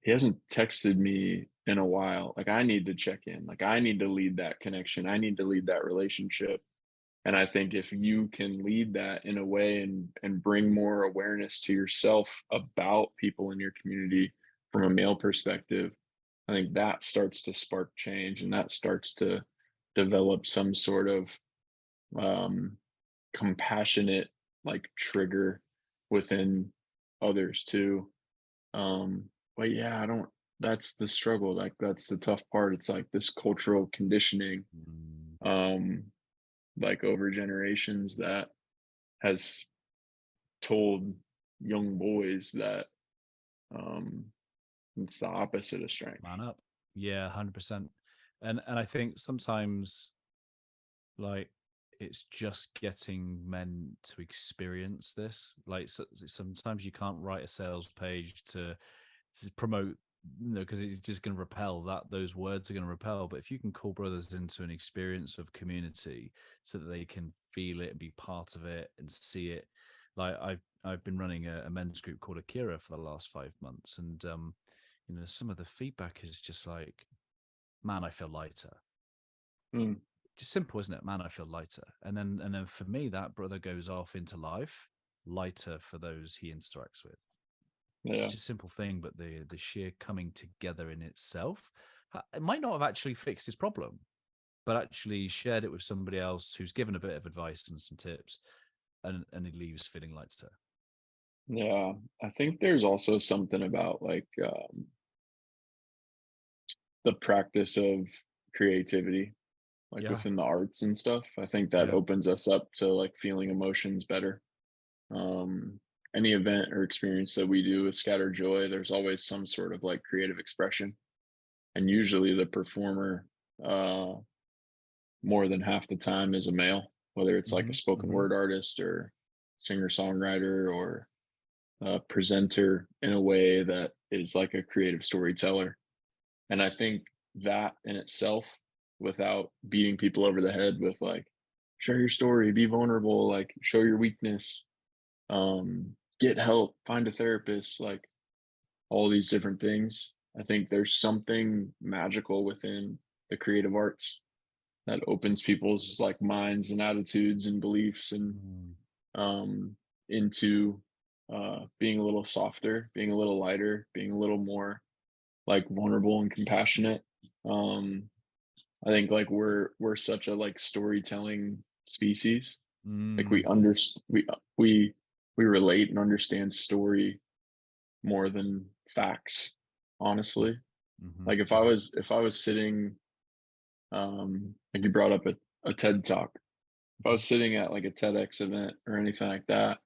he hasn't texted me in a while. Like I need to check in. Like I need to lead that connection. I need to lead that relationship. And I think if you can lead that in a way and bring more awareness to yourself about people in your community from a male perspective, I think that starts to spark change, and that starts to develop some sort of um, compassionate like trigger within others too. But yeah, I don't. That's the struggle. Like that's the tough part. It's like this cultural conditioning, Mm. um, like over generations, that has told young boys that um, it's the opposite of strength. Man up. Yeah, 100%. And I think sometimes like it's just getting men to experience this. Like sometimes you can't write a sales page to promote, because it's just going to repel. That those words are going to repel. But if you can call brothers into an experience of community so that they can feel it and be part of it and see it, like I've been running a men's group called Akira for the last 5 months, and some of the feedback is just like, man, I feel lighter. Mm, Just simple, isn't it? Man, I feel lighter. And then for me, that brother goes off into life lighter for those he interacts with. yeah. Such a simple thing, but the sheer coming together in itself, it might not have actually fixed his problem, but actually shared it with somebody else who's given a bit of advice and some tips, and he leaves feeling lighter. Yeah, I think there's also something about like the practice of creativity, like Yeah, within the arts and stuff. I think that yeah. opens us up to like feeling emotions better. Um, any event or experience that we do with Scatter Joy, there's always some sort of like creative expression, and usually the performer, uh, more than half the time, is a male, whether it's like a Hmm. spoken Hmm. word artist or singer songwriter or presenter in a way that is like a creative storyteller. And I think that in itself, without beating people over the head with like, share your story, be vulnerable, like show your weakness, get help, find a therapist, like all these different things. I think there's something magical within the creative arts that opens people's like minds and attitudes and beliefs and Mm. um, into being a little softer, being a little lighter, being a little more like vulnerable and compassionate. Um, I think like we're such a like storytelling species. Like Mm. we relate and understand story more than facts, honestly. Hmm. Like if I was sitting like you brought up a TED talk. If I was sitting at like a TEDx event or anything like that,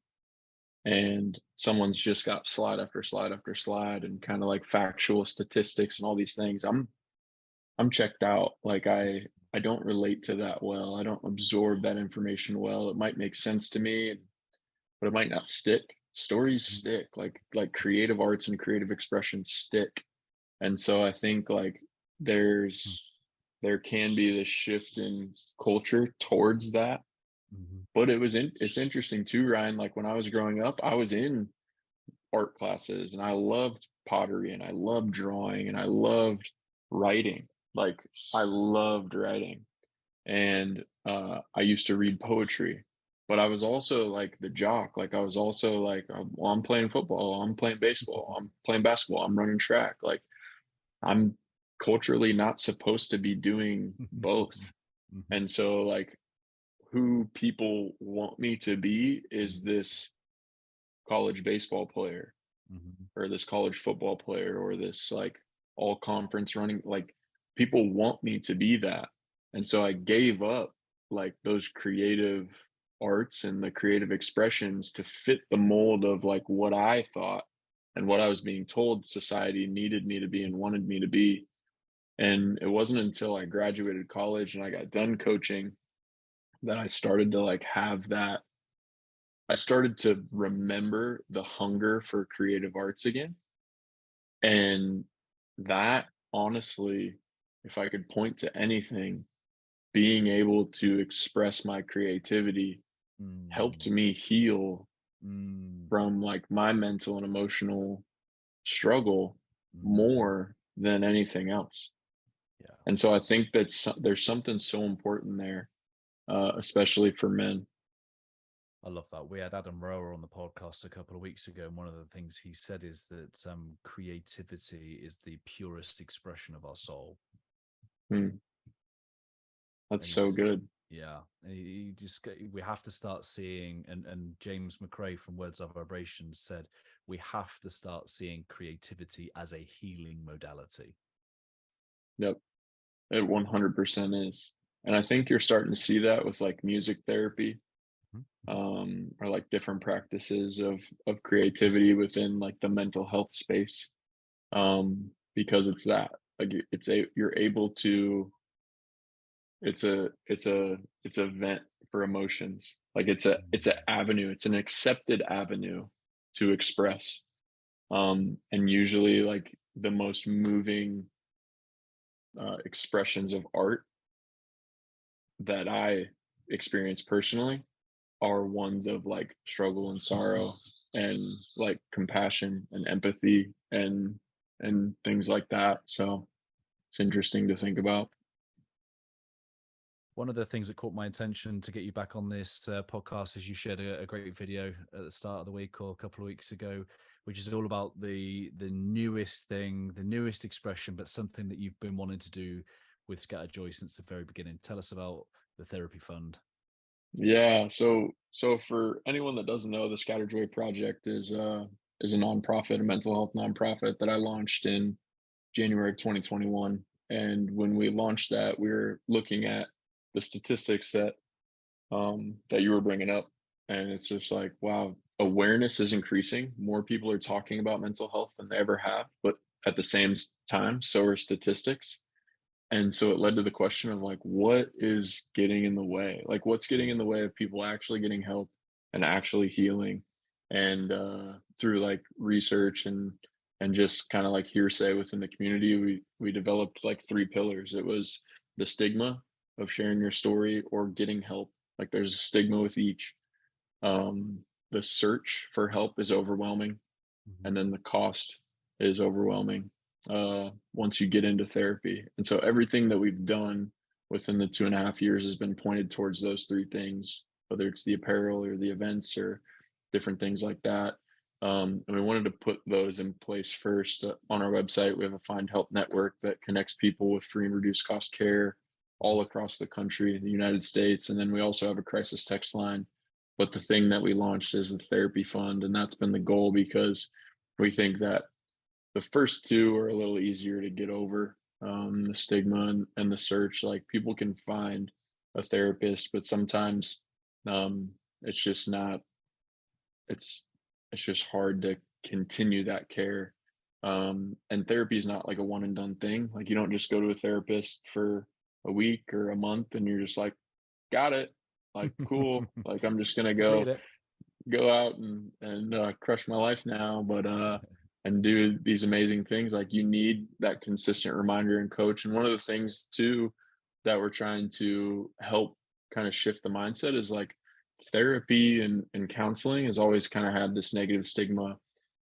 and someone's just got slide after slide after slide and kind of like factual statistics and all these things, I'm checked out. Like I don't relate to that well. I don't absorb that information well. It might make sense to me, but it might not stick. Stories stick. Like creative arts and creative expression stick. And so I think like there's there can be this shift in culture towards that. Hmm. But it's interesting too, Ryan. Like when I was growing up, I was in art classes and I loved pottery and I loved drawing and I loved writing. Like I loved writing. And I used to read poetry. but I was also like the jock. Like I was also like, well, I'm playing football, I'm playing baseball, I'm playing basketball, I'm running track. Like I'm culturally not supposed to be doing both. And so like who people want me to be is this college baseball player or this college football player or this like all conference running. Like people want me to be that. And so I gave up like those creative arts and the creative expressions to fit the mold of like what I thought and what I was being told society needed me to be and wanted me to be. And it wasn't until I graduated college and I got done coaching that I started to like have that. I started to remember the hunger for creative arts again. And that honestly, if I could point to anything, being able to express my creativity helped me heal from like my mental and emotional struggle more than anything else. Yeah. And so I think that there's something so important there, especially for men. I love that. We had Adam Rower on the podcast a couple of weeks ago, and one of the things he said is that creativity is the purest expression of our soul. Hmm. That's And so good. yeah, we have to start seeing, and James McRae from Words of Vibrations said we have to start seeing creativity as a healing modality. Yep, it 100% is. And I think you're starting to see that with like music therapy, or like different practices of creativity within like the mental health space. Because it's that like you're able to it's a vent for emotions. Like it's an avenue, it's an accepted avenue to express. And usually like the most moving expressions of art that I experience personally are ones of like struggle and sorrow and like compassion and empathy and things like that. So it's interesting to think about. One of the things that caught my attention to get you back on this podcast is you shared a great video at the start of the week or a couple of weeks ago, which is all about the newest thing, the newest expression, but something that you've been wanting to do with Scattered Joy since the very beginning. Tell us about the therapy fund. Yeah, so for anyone that doesn't know, the Scattered Joy Project is a nonprofit, a mental health nonprofit that I launched in January of 2021. And when we launched that, we were looking at the statistics that you were bringing up, and it's just like, wow, awareness is increasing. More people are talking about mental health than they ever have, but at the same time, so are statistics. And so it led to the question of like, what is getting in the way? Like, what's getting in the way of people actually getting help and actually healing? And through like research and just kind of like hearsay within the community, we developed like three pillars. It was the stigma of sharing your story or getting help. Like, there's a stigma with each. The search for help is overwhelming, and then the cost is overwhelming once you get into therapy. And so everything that we've done within the 2.5 years has been pointed towards those three things, whether it's the apparel or the events or different things like that. And we wanted to put those in place first. On our website, we have a Find Help network that connects people with free and reduced cost care all across the country, the United States. And then we also have a crisis text line. But the thing that we launched is the therapy fund. And that's been the goal because we think that the first two are a little easier to get over, the stigma and the search. Like people can find a therapist, but sometimes it's just not. It's just hard to continue that care. And therapy is not like a one and done thing. Like you don't just go to a therapist for a week or a month and you're just like, got it, like cool. Like I'm just gonna go out and crush my life now, but and do these amazing things. Like you need that consistent reminder and coach. And one of the things too that we're trying to help kind of shift the mindset is like therapy and counseling has always kind of had this negative stigma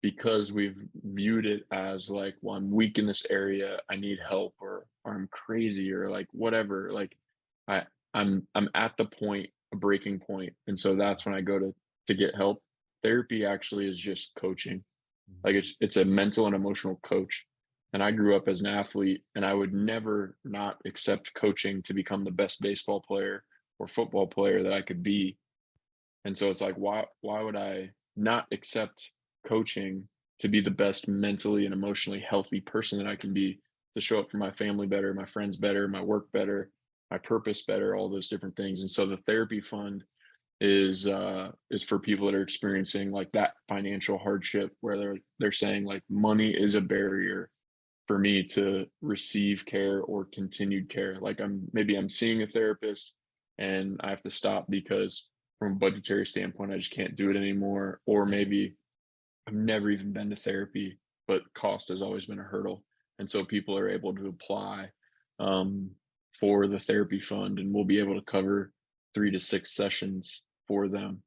because we've viewed it as like, well, I'm weak in this area, I need help, or I'm crazy, or like whatever. Like I I'm at the point a breaking point. And so that's when I go to get help. Therapy actually is just coaching. Like it's a mental and emotional coach. And I grew up as an athlete, and I would never not accept coaching to become the best baseball player or football player that I could be. And so it's like, why would I not accept coaching to be the best mentally and emotionally healthy person that I can be, to show up for my family better, my friends better, my work better, my purpose better, all those different things. And so the therapy fund is for people that are experiencing like that financial hardship, where they're saying like money is a barrier for me to receive care or continued care. Like I'm seeing a therapist and I have to stop because from a budgetary standpoint I just can't do it anymore. Or maybe I've never even been to therapy, but cost has always been a hurdle. And so people are able to apply um, for the therapy fund, and we'll be able to cover 3 to 6 sessions for them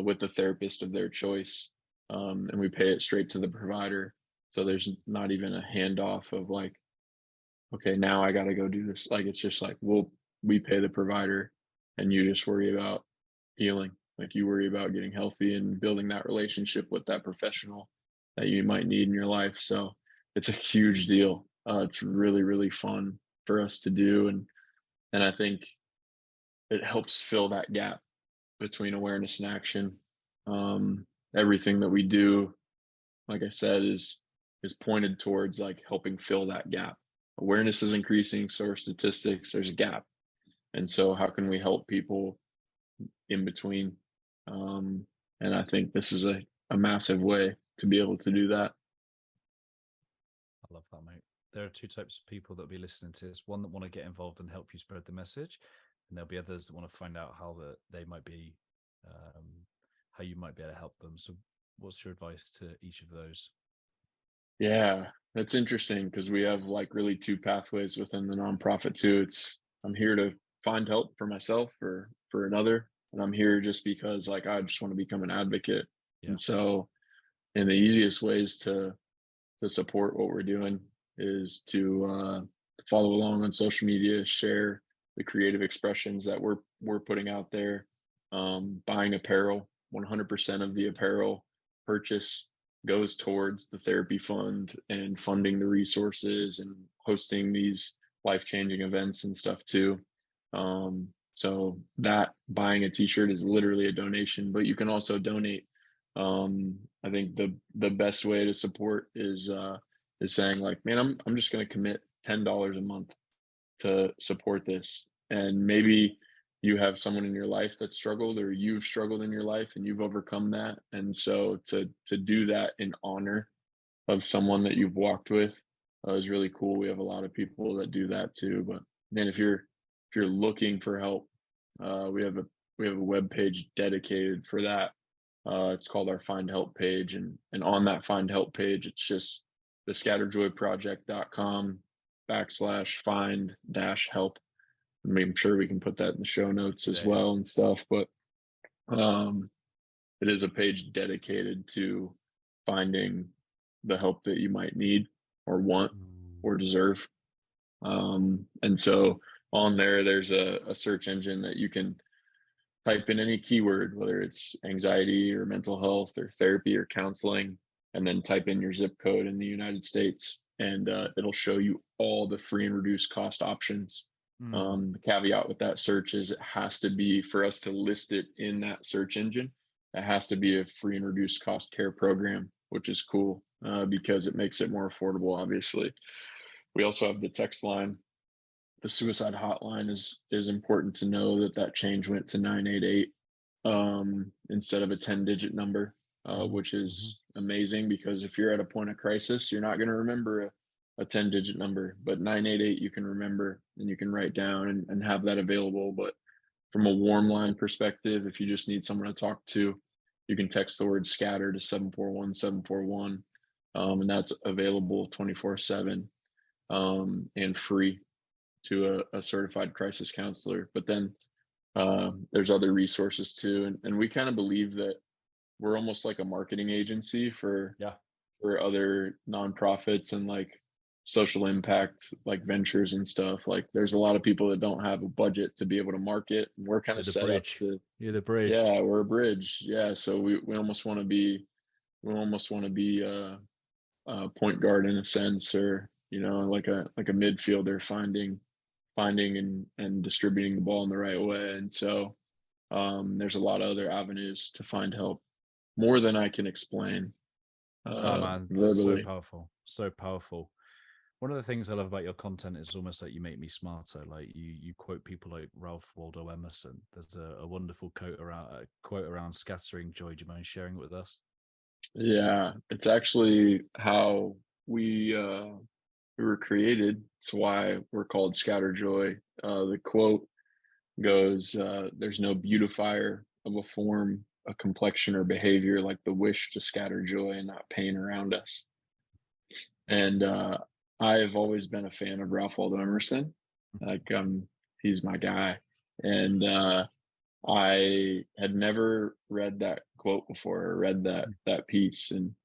with the therapist of their choice. And we pay it straight to the provider. So there's not even a handoff of like, okay, now I got to go do this. Like, it's just like, we pay the provider and you just worry about healing. Like, you worry about getting healthy and building that relationship with that professional that you might need in your life. So it's a huge deal. It's really, really fun for us to do. And I think it helps fill that gap between awareness and action. Everything that we do, like I said, is pointed towards like helping fill that gap. Awareness is increasing, so are statistics. There's a gap. And so how can we help people in between? And I think this is a massive way to be able to do that. I love that, mate. There are two types of people that will be listening to this. One that want to get involved and help you spread the message, and there'll be others that want to find out how they might be, how you might be able to help them. So what's your advice to each of those? Yeah, that's interesting because we have like really two pathways within the nonprofit too. It's I'm here to find help for myself or for another, and I'm here just because like I just want to become an advocate. Yeah. And so, and the easiest ways to support what we're doing is to follow along on social media, share the creative expressions that we're putting out there, buying apparel. 100% of the apparel purchase goes towards the therapy fund and funding the resources and hosting these life-changing events and stuff too. So that buying a t-shirt is literally a donation, but you can also donate. I think the best way to support is saying like, man, I'm just going to commit $10 a month to support this. And maybe you have someone in your life that struggled, or you've struggled in your life and you've overcome that. And so to do that in honor of someone that you've walked with is really cool. We have a lot of people that do that too. But then if you're looking for help, we have a web page dedicated for that. It's called our Find Help page, and on that Find Help page, it's just the scatterjoyproject.com/find-help. I'm sure we can put that in the show notes as well and stuff. But it is a page dedicated to finding the help that you might need or want or deserve. And so on there's a search engine that you can type in any keyword, whether it's anxiety or mental health or therapy or counseling, and then type in your zip code in the United States, and it'll show you all the free and reduced cost options. The caveat with that search is it has to be, for us to list it in that search engine, it has to be a free and reduced cost care program, which is cool because it makes it more affordable, obviously. We also have the text line. The suicide hotline is important to know that change went to 988 instead of a 10-digit number, which is amazing, because if you're at a point of crisis, you're not going to remember a 10-digit number, but 988 you can remember and you can write down and have that available. But from a warm line perspective, if you just need someone to talk to, you can text the word scatter to 741-741, and that's available 24/7 and free to a certified crisis counselor. But then there's other resources too, and we kind of believe that we're almost like a marketing agency for other nonprofits and like social impact like ventures and stuff. Like there's a lot of people that don't have a budget to be able to market, and we're kind You're of the set up bridge. to, You're the bridge. yeah, we're a bridge. Yeah, so we almost want to be, a point guard in a sense, or like a midfielder, finding and distributing the ball in the right way. And so there's a lot of other avenues to find help, more than I can explain Oh man, that's so verbally. powerful. So powerful. One of the things I love about your content is almost like you make me smarter. Like you quote people like Ralph Waldo Emerson. There's a wonderful quote around scattering joy. Do you mind sharing it with us? Yeah, it's actually how we were created. It's why we're called Scatter Joy. The quote goes, "There's no beautifier of a form, a complexion, or behavior like the wish to scatter joy and not pain around us." And I have always been a fan of Ralph Waldo Emerson. Like, he's my guy. And I had never read that quote before, or read that piece, and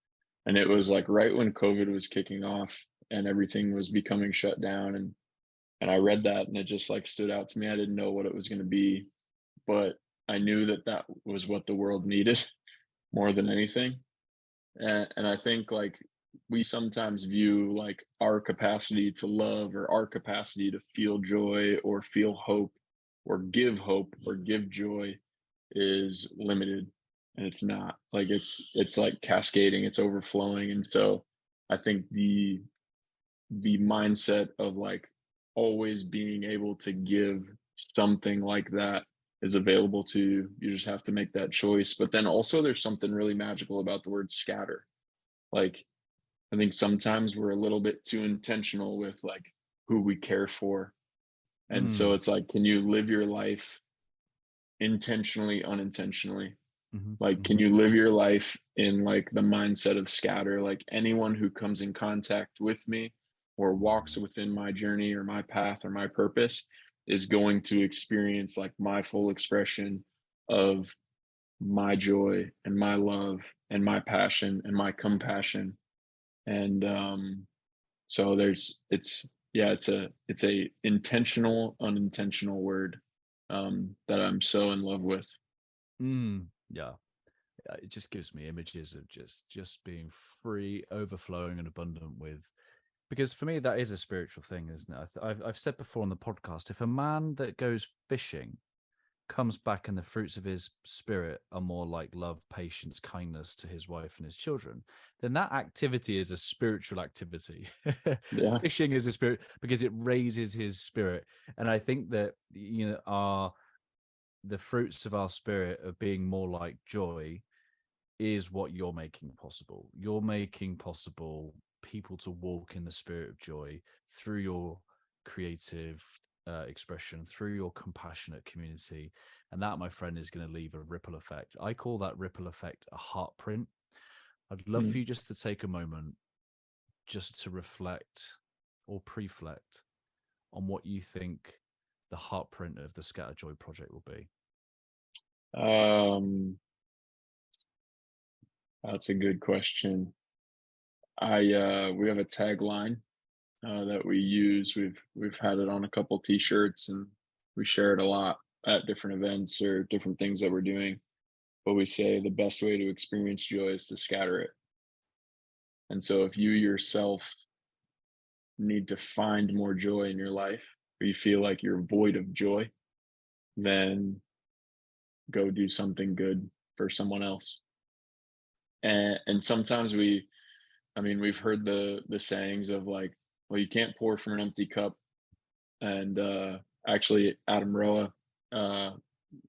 it was like right when COVID was kicking off and everything was becoming shut down, and I read that, and it just like stood out to me. I didn't know what it was going to be, but I knew that that was what the world needed more than anything. And I think like we sometimes view like our capacity to love, or our capacity to feel joy or feel hope or give joy is limited, and it's not. Like it's like cascading, it's overflowing. And so I think the mindset of like always being able to give something like that is available to you. You just have to make that choice. But then also there's something really magical about the word scatter. Like I think sometimes we're a little bit too intentional with like who we care for. And so Mm. it's like, can you live your life intentionally, unintentionally? Mm-hmm, Like, can mm-hmm. you live your life in like the mindset of scatter? Like anyone who comes in contact with me or walks within my journey or my path or my purpose is going to experience like my full expression of my joy and my love and my passion and my compassion. And so it's a intentional, unintentional word that I'm so in love with. Yeah. It just gives me images of just being free, overflowing, and abundant with. Because for me, that is a spiritual thing, isn't it? I've said before on the podcast, if a man that goes fishing comes back and the fruits of his spirit are more like love, patience, kindness to his wife and his children, then that activity is a spiritual activity. Yeah. Fishing is a spirit because it raises his spirit. And I think that, the fruits of our spirit of being more like joy is what you're making possible. You're making possible people to walk in the spirit of joy through your creative expression, through your compassionate community. And that, my friend, is going to leave a ripple effect. I call that ripple effect a heartprint. I'd love Mm. for you just to take a moment just to reflect or preflect on what you think the heartprint of the Scatter Joy project will be. That's a good question. We have a tagline that we use. We've had it on a couple t-shirts, and we share it a lot at different events or different things that we're doing. But we say the best way to experience joy is to scatter it. And so if you yourself need to find more joy in your life, or you feel like you're void of joy, then go do something good for someone else. And sometimes we've heard the sayings of like, well, you can't pour from an empty cup. And actually, Adam Roa, uh,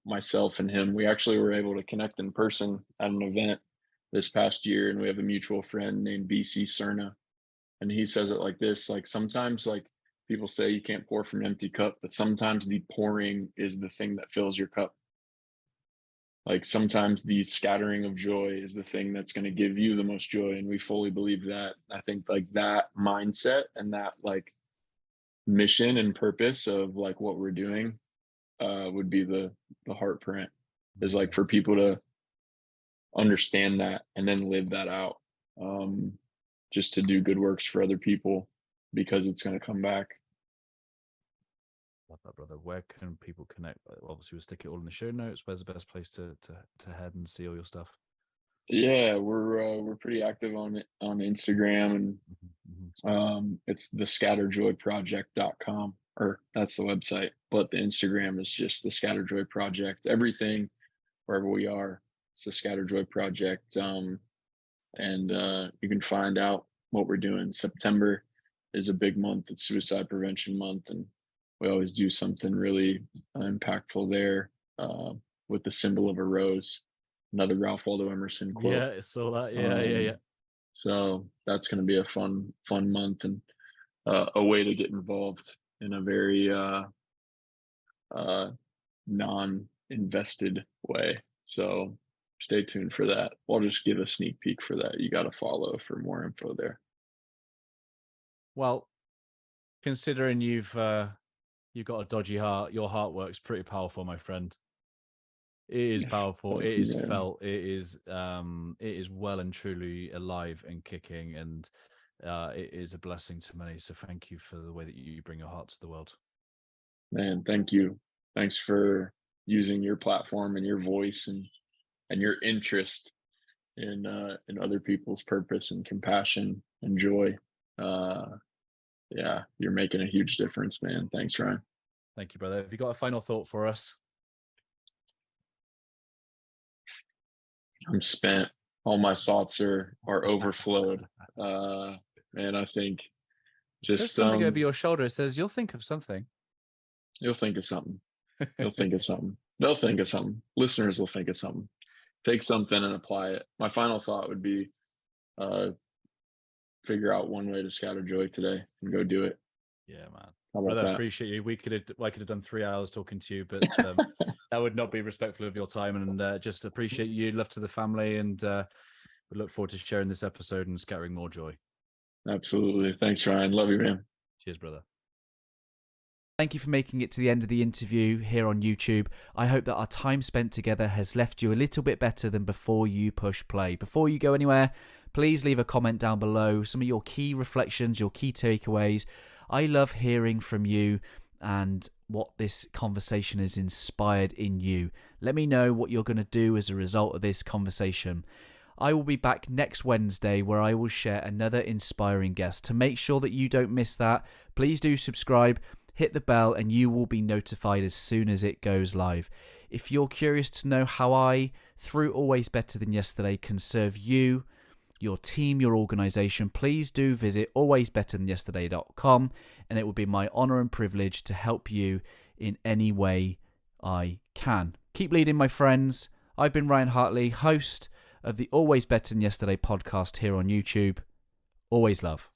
myself and him, we actually were able to connect in person at an event this past year, and we have a mutual friend named BC Cerna, and he says it like this: like sometimes, like people say you can't pour from an empty cup, but sometimes the pouring is the thing that fills your cup. Like sometimes the scattering of joy is the thing that's going to give you the most joy, and we fully believe that. I think like that mindset and that like mission and purpose of like what we're doing would be the Heartprint, is like for people to understand that and then live that out, just to do good works for other people. because it's going to come back. Love that, brother. Where can people connect? Obviously, we'll stick it all in the show notes. Where's the best place to head and see all your stuff? Yeah, we're pretty active on Instagram, and it's thescatterjoyproject.com, or that's the website, but the Instagram is just the Scatterjoy Project. Everything, wherever we are, it's the Scatterjoy Project. And you can find out what we're doing. September is a big month. It's Suicide Prevention Month, and we always do something really impactful there, with the symbol of a rose, another Ralph Waldo Emerson quote. Yeah, I saw that. Yeah. So that's going to be a fun month, and a way to get involved in a very non-invested way. So stay tuned for that. I'll just give a sneak peek for that. You got to follow for more info there. Well, considering you've got a dodgy heart, your heart works pretty powerful, my friend. It is powerful. It is felt. It is well and truly alive and kicking, and it is a blessing to many. So thank you for the way that you bring your heart to the world. Man, thank you. Thanks for using your platform and your voice and your interest in other people's purpose and compassion and joy. Yeah, you're making a huge difference, man. Thanks, Ryan. Thank you, brother. Have you got a final thought for us? I'm spent. All my thoughts are overflowed. And I think just it says something over your shoulder. It says you'll think of something. You'll think of something. You'll think of something. They'll think of something. Listeners will think of something. Take something and apply it. My final thought would be figure out one way to scatter joy today and go do it. Yeah, man. Brother, I appreciate you. I could have done 3 hours talking to you, but that would not be respectful of your time. And just appreciate you. Love to the family, and we look forward to sharing this episode and scattering more joy. Absolutely. Thanks, Ryan. Love you, man. Cheers, brother. Thank you for making it to the end of the interview here on YouTube. I hope that our time spent together has left you a little bit better than before you push play. Before you go anywhere, please leave a comment down below, some of your key reflections, your key takeaways. I love hearing from you and what this conversation has inspired in you. Let me know what you're going to do as a result of this conversation. I will be back next Wednesday, where I will share another inspiring guest. To make sure that you don't miss that, please do subscribe, hit the bell, and you will be notified as soon as it goes live. If you're curious to know how I, through Always Better Than Yesterday, can serve you, your team, your organization, please do visit alwaysbetterthanyesterday.com, and it will be my honor and privilege to help you in any way I can. Keep leading, my friends. I've been Ryan Hartley, host of the Always Better Than Yesterday podcast here on YouTube. Always love.